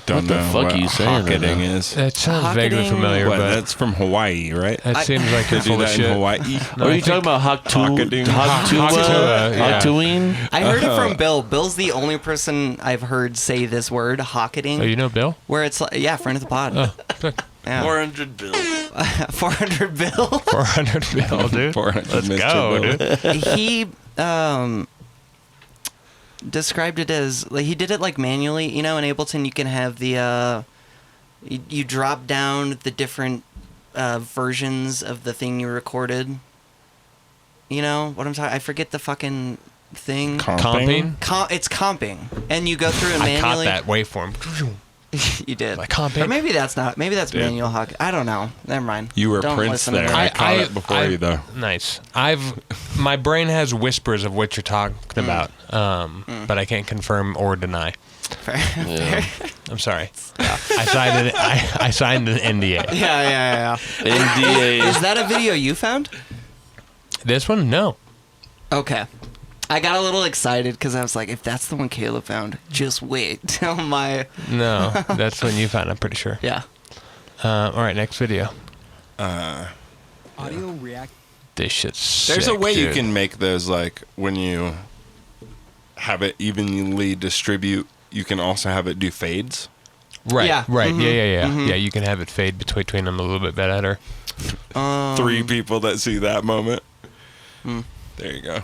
Don't What the know fuck what are you saying right hocketing now? is. it sounds vaguely Hocketing- familiar, What? but That's from Hawaii, right? it seems like They you're do full of that in shit. Hawaii. No, Are I you talking think- about Hocketing. Hocketua, yeah. Hoctuine? I heard it from Bill. Bill's the only person I've heard say this word, hocketing, Oh, you know Bill? where it's like, yeah, friend of the pod. Oh, good. Yeah. 400 bills. 400 Bill. 400 Bill, dude. 400 Let's Mr. go, Bill. dude. He described it as, like, he did it like manually. You know, in Ableton you can have the you drop down the different versions of the thing you recorded. You know what I'm talking? I forget the fucking thing. Comping? It's comping, and you go through it I caught manually. that waveform. You did. Like comping. Or maybe that's not. Maybe that's Dude. manual hockey. I don't know. Never mind. You were Don't Prince listen to there. me. I caught it before you, though. Nice. My brain has whispers of what you're talking about, but I can't confirm or deny. Yeah. I'm sorry. I signed an NDA. Yeah. NDA. Is that a video you found? This one, no. Okay. I got a little excited because I was like, if that's the one Caleb found, just wait till my. No, that's when you found. I'm pretty sure. Yeah. All right, next video. Audio react. This shit's There's a sick, way you dude. can make those, like, when you have it evenly distribute, you can also have it do fades. Right, Yeah. right. Mhm. Yeah. Mhm. Yeah, you can have it fade between them a little bit better. 3 people that see that moment. There you go.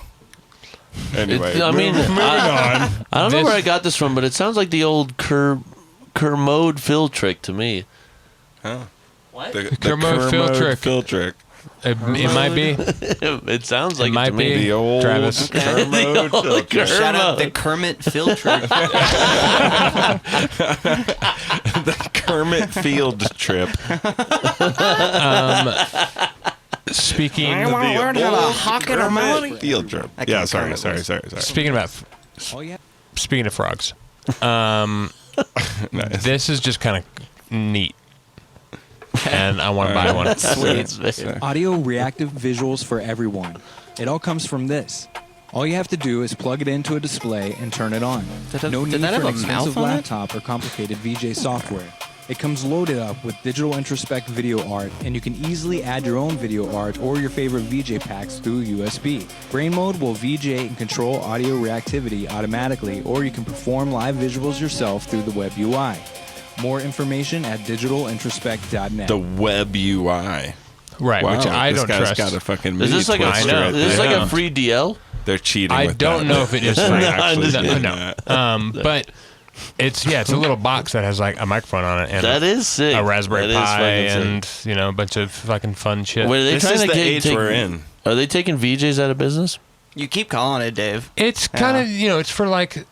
Anyway, I mean, moving on. I don't know This- where I got this from, but it sounds like the old Kermode fill trick to me. Huh? What? The Kermode fill trick. Fill trick. It might be. It sounds like It it might to me. be. The old Travis. Kermode old fill trick. Shout out Kermode. the Kermit filter. The Kermit field trip. Speaking. I want to learn how to hock it a melody. Field trip. I Yeah, can't sorry. Kermit Speaking about. Oh yeah. Speaking of frogs, Nice. this is just kind of neat, and I want to buy one. Sweet. Audio reactive visuals for everyone. It all comes from this. All you have to do is plug it into a display and turn it on. No did need that for have an a mouth expensive on it? laptop or complicated VJ software. It comes loaded up with digital introspect video art, and you can easily add your own video art or your favorite VJ packs through USB. Brain Mode will VJ and control audio reactivity automatically, or you can perform live visuals yourself through the web UI. More information at digitalintrospect.net. The web UI. Right, Wow, which I this don't g's trust. got a fucking Is this like a, I know. is this like Yeah. a free DL? They're cheating I with don't that. know if it is They're free. actually No, doing no. that. But it's a little box that has like a microphone on it and That is sick. a Raspberry That is Pi fucking sick. and a bunch of fucking fun shit. Wait, are they This trying is to the get, age take, we're in. Are they taking VJs out of business? You keep calling it, Dave. It's kind of it's for like,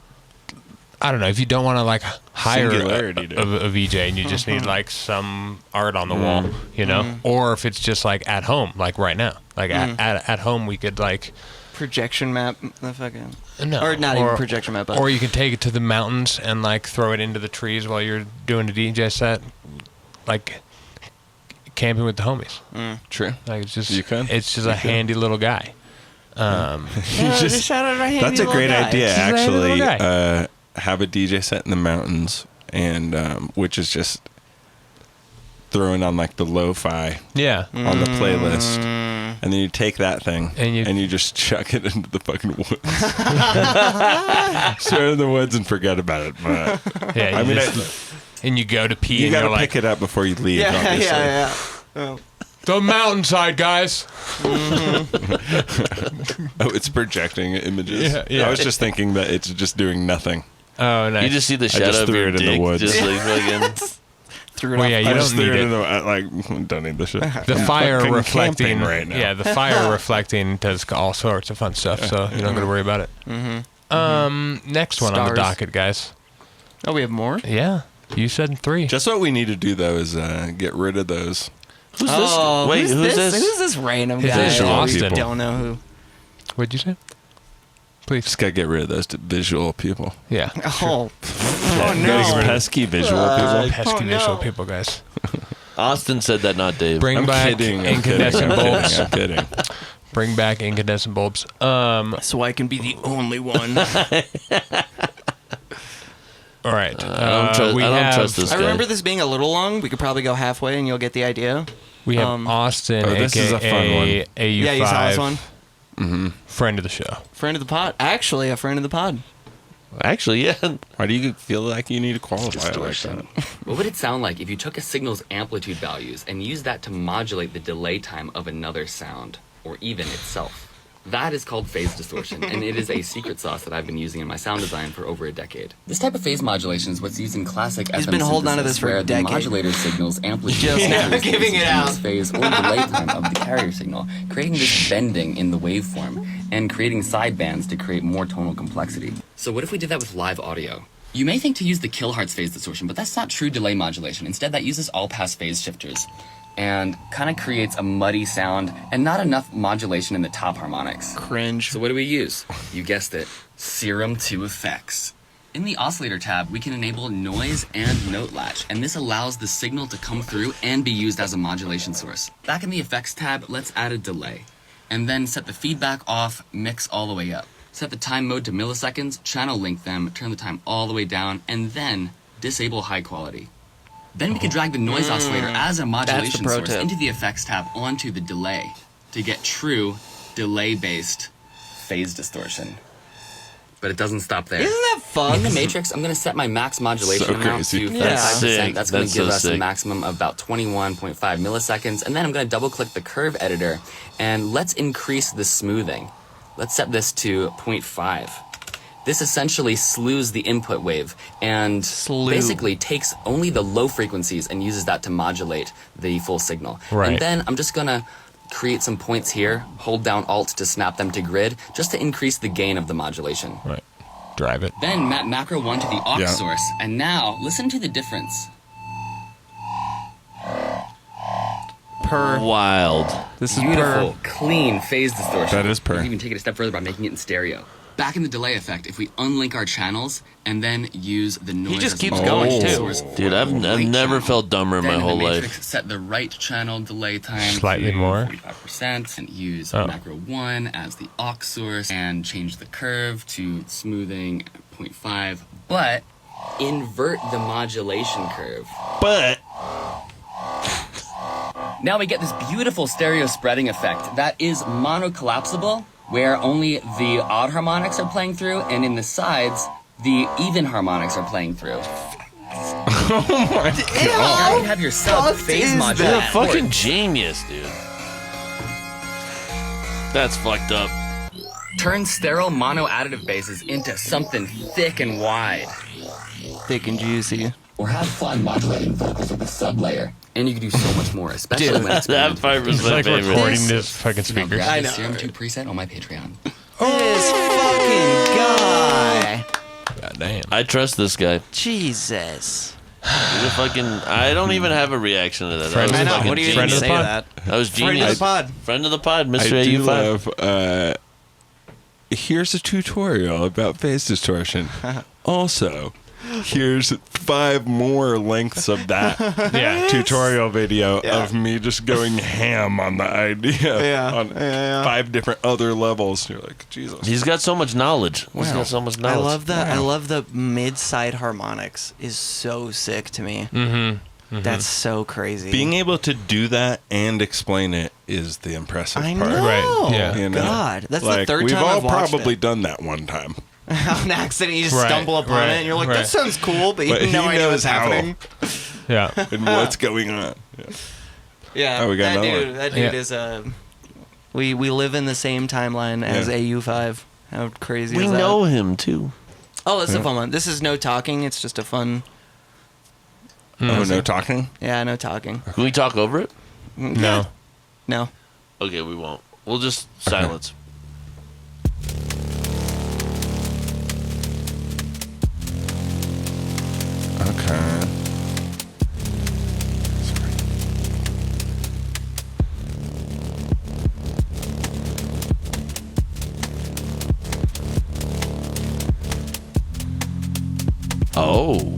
I don't know, if you don't want to like hire Singularity, dude. a VJ and you just need like some art on the wall, or if it's just like at home, like right now, like at home we could like projection map, the fucking No, or not even projection map, but or you can take it to the mountains and like throw it into the trees while you're doing a DJ set, like camping with the homies. True. Like it's just You can. it's just a handy little guy. shout out our handy That's a little great guy. idea, Just a handy little actually. Have a DJ set in the mountains, and which is just throwing on like the lo-fi Yeah. on the playlist, and then you take that thing And you- just chuck it into the fucking woods. Throw it in the woods and forget about it. But Yeah. I mean, and you go to pee you and got you're to like, pick it up before you leave. Yeah, obviously. yeah. Oh. the mountainside, guys. Oh, it's projecting images. Yeah. I was just thinking that it's just doing nothing. Oh, nice. You just see the just shadow of threw your it in the dick, woods. just like fucking. Threw it Well, off. yeah, you I just don't threw need it in it. the don't need the shit. The fire fucking reflecting camping right now. Yeah, the fire reflecting does all sorts of fun stuff, so you don't got to worry about it. Next one on the Stars. docket, guys. Oh, we have more. Yeah, you said 3. Just what we need to do though is get rid of those. Who's Oh, this? Wait, who's this? Who's this random His guy? name's that we Austin. Don't know who. What'd you say? Please. Just gotta get rid of those visual people. Yeah. Oh, Those pesky visual people. Pesky no. visual people, guys. Austin said that, not Dave. Bring I'm back kidding. incandescent bulbs. I'm kidding. Bring back incandescent bulbs. so I can be the only one. All right. I don't trust this I guy. remember this being a little long. We could probably go halfway, and you'll get the idea. We have Austin, Oh, this aka is a fun one. AU5, Yeah, you saw this one. friend of the show. Friend of the pod. Actually, a friend of the pod. Actually, yeah. Why do you feel like you need to qualify it like that? What would it sound like if you took a signal's amplitude values and used that to modulate the delay time of another sound, or even itself? That is called phase distortion, and it is a secret sauce that I've been using in my sound design for over a decade. This type of phase modulation is what's used in classic He's FM been holding on to synthesis, this for a where decade. the modulator signal's amplitude Just now values giving it out. phase or delay time of the carrier signal, creating this bending in the waveform and creating sidebands to create more tonal complexity. So what if we did that with live audio? You may think to use the kilohertz phase distortion, but that's not true delay modulation. Instead, that uses all-pass phase shifters and kind of creates a muddy sound and not enough modulation in the top harmonics. Cringe. So what do we use? You guessed it, Serum 2 effects. In the oscillator tab, we can enable noise and note latch, and this allows the signal to come through and be used as a modulation source. Back in the effects tab, let's add a delay, and then set the feedback off, mix all the way up. Set the time mode to milliseconds, channel link them, turn the time all the way down, and then disable high quality. Then we can drag the noise oscillator as a modulation pro source tip. into the effects tab onto the delay to get true delay-based phase distortion. But it doesn't stop there. Isn't that fun? In the matrix, I'm going to set my max modulation So amount crazy. to 35%. Yeah. Sick. That's going to That's give so us a sick. maximum of about 21.5 milliseconds. And then I'm going to double-click the curve editor, and let's increase the smoothing. Let's set this to 0.5. This essentially slews the input wave and basically takes only the low frequencies and uses that to modulate the full signal. Right. And then I'm just going to create some points here, hold down Alt to snap them to grid, just to increase the gain of the modulation. Right. Drive it. Then map macro 1 to the aux Yeah. source, and now listen to the difference. Wild. This is Beautiful, clean phase distortion. That is per. You can even take it a step further by making it in stereo. Back in the delay effect, if we unlink our channels and then use the noise just as keeps a going, modulation too. source Dude, for I've the right never channel. felt dumber in my Then whole the life. matrix, set the right channel delay time Slightly to more. 45% and use Oh. macro 1 as the aux source and change the curve to smoothing at 0.5, but invert the modulation curve. But Now we get this beautiful stereo spreading effect that is monocollapsible, where only the odd harmonics are playing through, and in the sides, the even harmonics are playing through. Now you have your sub phase You're modulator. a fucking genius, dude. That's fucked up. Turn sterile mono additive bases into something thick and wide. thick and juicy. Or have fun modulating vocals with a sub-layer. And you can do so much more, especially when That experimenting. part was It's my like favorite. recording this fucking Now speakers. grab I the know, Serum right? 2 preset on my Patreon. This fucking guy. God damn. I trust this guy. Jesus. He's a fucking. I don't even have a reaction to that. Friend That of was the fucking pod. What do you Friend even of the say pod. that? That was Friend genius. of the pod. Friend of the pod, I Mr. do AU5. love here's a tutorial about phase distortion. Also, here's 5 more lengths of that tutorial video of me just going ham on the idea on 5 different other levels. You're like, Jesus. He's got so much knowledge. He's got so much knowledge. I love that. I love the mid-side harmonics is so sick to me. That's so crazy. Being able to do that and explain it is the impressive I part. know. Right, yeah. You know? God, that's Like, the third we've time all I've watched probably it. done that one time. On accident, you just Right, stumble upon right, it, and you're like, right. "That sounds cool," but you But have no he idea knows what's how. happening. Yeah. And what's going on? Yeah. Yeah, Oh, we got that another dude. one. That dude Yeah. is we live in the same timeline as AU5. How crazy We is that? know him too. Oh, that's a fun one. This is no talking. It's just a fun. Oh, no talking? Yeah, no talking. Can we talk over it? No. No. Okay, we won't. We'll just silence. Okay. Oh.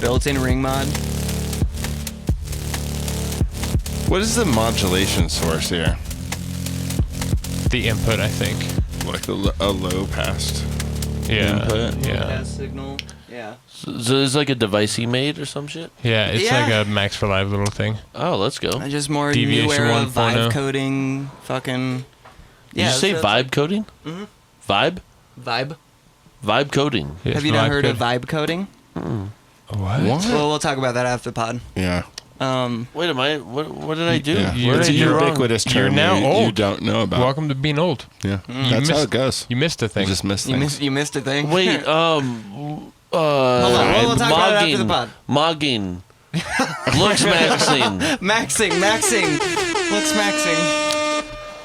Built-in ring mod. What is the modulation source here? The input, I think. Like a low passed Yeah. input? Yeah. Signal. Yeah. So it's like a device he made or some shit? Yeah, it's Yeah. like a Max for Live little thing. Oh, let's go. Just more Deviation new era 1.0. vibe coding. Fucking. Did you say so it's vibe coding? Mm-hmm. Vibe? Vibe. Vibe coding. Yes, Have you not vibe heard of code. vibe coding? What? Well, we'll talk about that after the pod. Yeah. Wait, am I? What did I do? Yeah. What It's did a I do wrong? ubiquitous term You're now you old. don't know about. Welcome to being old. Yeah. Mm. That's how missed- it goes. You missed a You thing. just miss You things. missed a thing. Wait, Hold on, we'll talk about it after the pod. Mogging. Looks maxing. maxing. Looks maxing.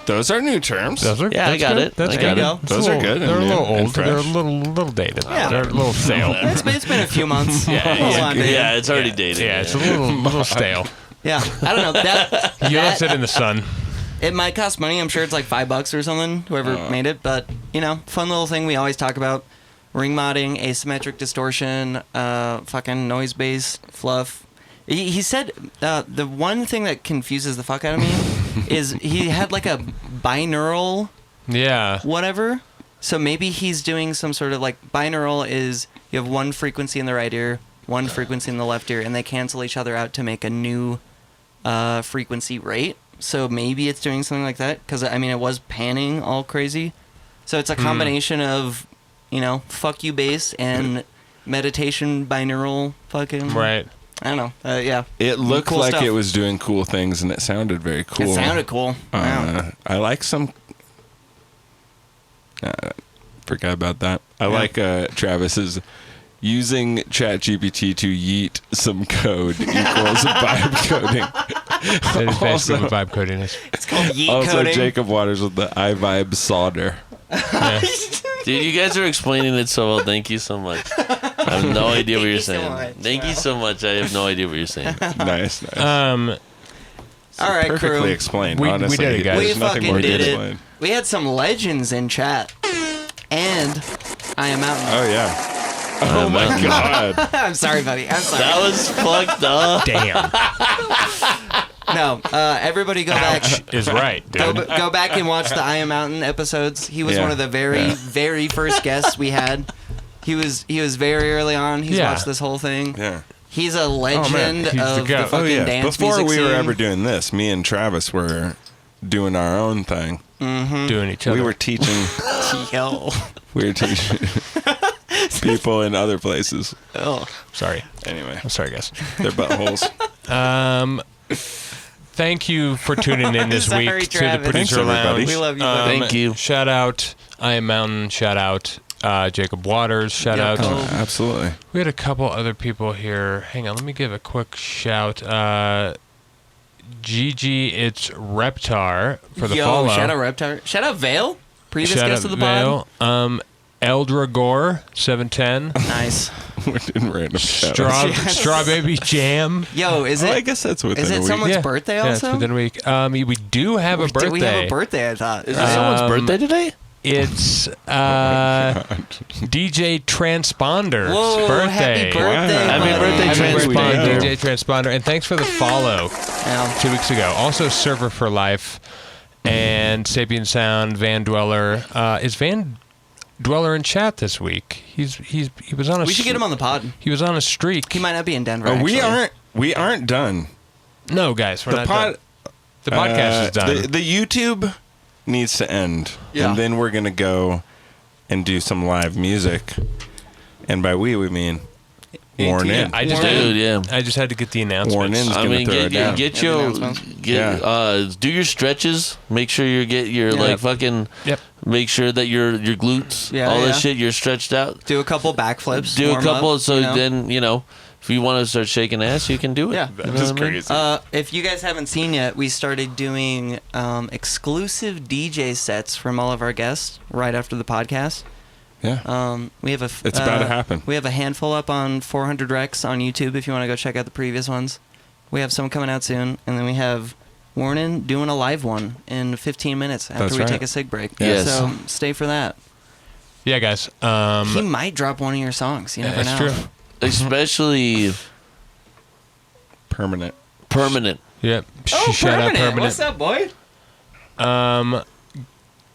Those are new terms. Those are, Yeah, I that's got good. it. That's I got good. it. It's Those a are little- good They're a and little new and old. They're a fresh. little dated. Yeah. They're a little stale. It's been a few months. Hold on, dude. Yeah, it's already dated. Yeah, it's a little stale. Yeah, I don't know. That You left it in the sun. it might cost money. I'm sure it's like $5 or something. Whoever made it, but fun little thing we always talk about: ring modding, asymmetric distortion, fucking noise base fluff. He said the one thing that confuses the fuck out of me is he had like a binaural Yeah. whatever. So maybe he's doing some sort of like binaural is you have one frequency in the right ear, one frequency in the left ear, and they cancel each other out to make a new frequency rate. So maybe it's doing something like that because I mean it was panning all crazy. So it's a combination of fuck you bass and meditation binaural fucking Right. I don't know. Yeah. It looked Cool like stuff. it was doing cool things, and it sounded very cool. It sounded cool. Wow. I like some. Forgot about that. I like Travis's using ChatGPT to yeet some code equals vibe coding. That is basically what vibe coding is. It's called yeet Also, coding. Jacob Waters with the iVibe solder. Dude, you guys are explaining it so well. Thank you so much. I have no idea what you're so saying. much. Thank you so much. I have no idea what you're saying. Nice. All right, Perfectly crew. explained. We honestly, did it, guys. There's We nothing fucking more to did it. explain. We had some legends in chat. And I am out. Oh yeah. Oh my god. I'm sorry, buddy. I'm sorry. That was fucked up. Damn. No, everybody go back. Is right, dude. Go back and watch the I Am Mountain episodes. He was Yeah. one of the very first guests we had. He was very early on. He's Yeah. watched this whole thing. Yeah. He's a legend He's the of the goat. fucking Oh yeah. dance Before music we were scene. ever doing this, me and Travis were doing our own thing. Doing each other. We were teaching. Yo. We were teaching people in other places. Oh. Sorry. Anyway, I'm sorry, guys. their buttholes. Thank you for tuning in this Sorry, week to the Travis. Producer Thanks, everybody. Lounge. We love you, buddy. Thank you. Shout out I Am Mountain. Shout out Jacob Waters. Shout Yeah, out. cool. Absolutely. We had a couple other people here. Hang on, let me give a quick shout. Gigi, it's Reptar for the Yo, follow. shout out Reptar. Shout out Vale. Previous Shout guest out of the pod. Vale. Eldragore 710. Nice. We're in random shout-outs. Straw Baby Jam. Yo, is it? I guess that's within Is a it week. someone's birthday Yeah, it's also? within a week. We do have a birthday. Do we have a birthday? I thought. Is it someone's birthday today? It's DJ Transponder's Whoa, birthday. happy birthday! Wow. Happy buddy. birthday, Happy birthday, Transponder. DJ Transponder, and thanks for the follow Yeah. 2 weeks ago. Also, Server for Life and Sapien Sound, Van Dweller. Is Van Dweller in chat this week? He was on a. We should get him on the pod. He was on a streak. He might not be in Denver. Oh, we actually. aren't done. No, guys, we're The not pod. done. The podcast is done. The YouTube needs to end, Yeah. and then we're gonna go and do some live music. And by we mean Warren Yeah, in. I just Dude, yeah. I just had to get the announcements. Warren in's I gonna mean, throw it down. get Yeah, the your announcements. do your stretches. Make sure you get your like fucking. Yep. Make sure that your glutes, Yeah, all yeah. that shit, you're stretched out. Do a couple backflips. Do a warm couple, up, so you know? then if you want to start shaking ass, you can do it. Yeah. You know That's what I mean? crazy. If you guys haven't seen yet, we started doing exclusive DJ sets from all of our guests right after the podcast. Yeah. We have It's about to happen. We have a handful up on 400 Recs on YouTube if you want to go check out the previous ones. We have some coming out soon, and then we have Warren doing a live one in 15 minutes after That's we right. take a sig break. Yes. So stay for that. Yeah, guys. He might drop one of your songs. You never That's know. true. Especially Permanent. permanent. Yep. Oh, Shout out permanent. What's up, boy?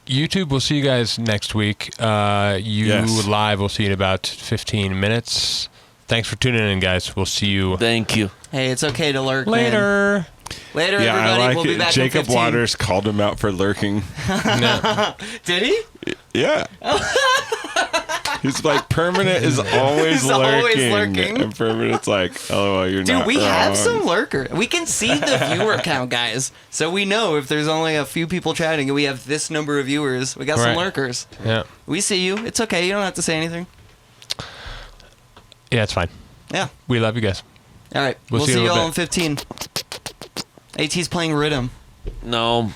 YouTube, we'll see you guys next week. Yes. Live, we'll see you in about 15 minutes. Thanks for tuning in, guys. We'll see you Thank you. Hey, it's okay to lurk, man. later. Later, Yeah, everybody. I like we'll be it. back in Jacob 15. Waters called him out for lurking. No. Did he? Yeah. He's like, Permanent is always He's lurking. always lurking. And Permanent's like, oh, you're Dude, not we wrong. have some lurker. We can see the viewer count, guys. So we know if there's only a few people chatting and we have this number of viewers, we got some Right. lurkers. Yeah. We see you. It's okay. You don't have to say anything. Yeah, it's fine. Yeah. We love you guys. All right. We'll We'll see see you you in a all in 15. AT's playing Rhythm. No.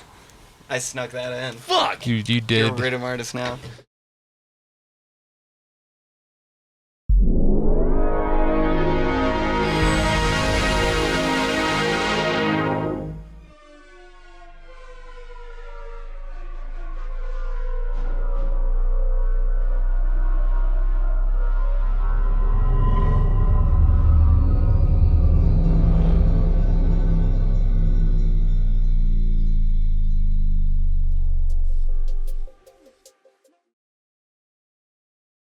I snuck that in. Fuck. You You're a did. Rhythm artist now.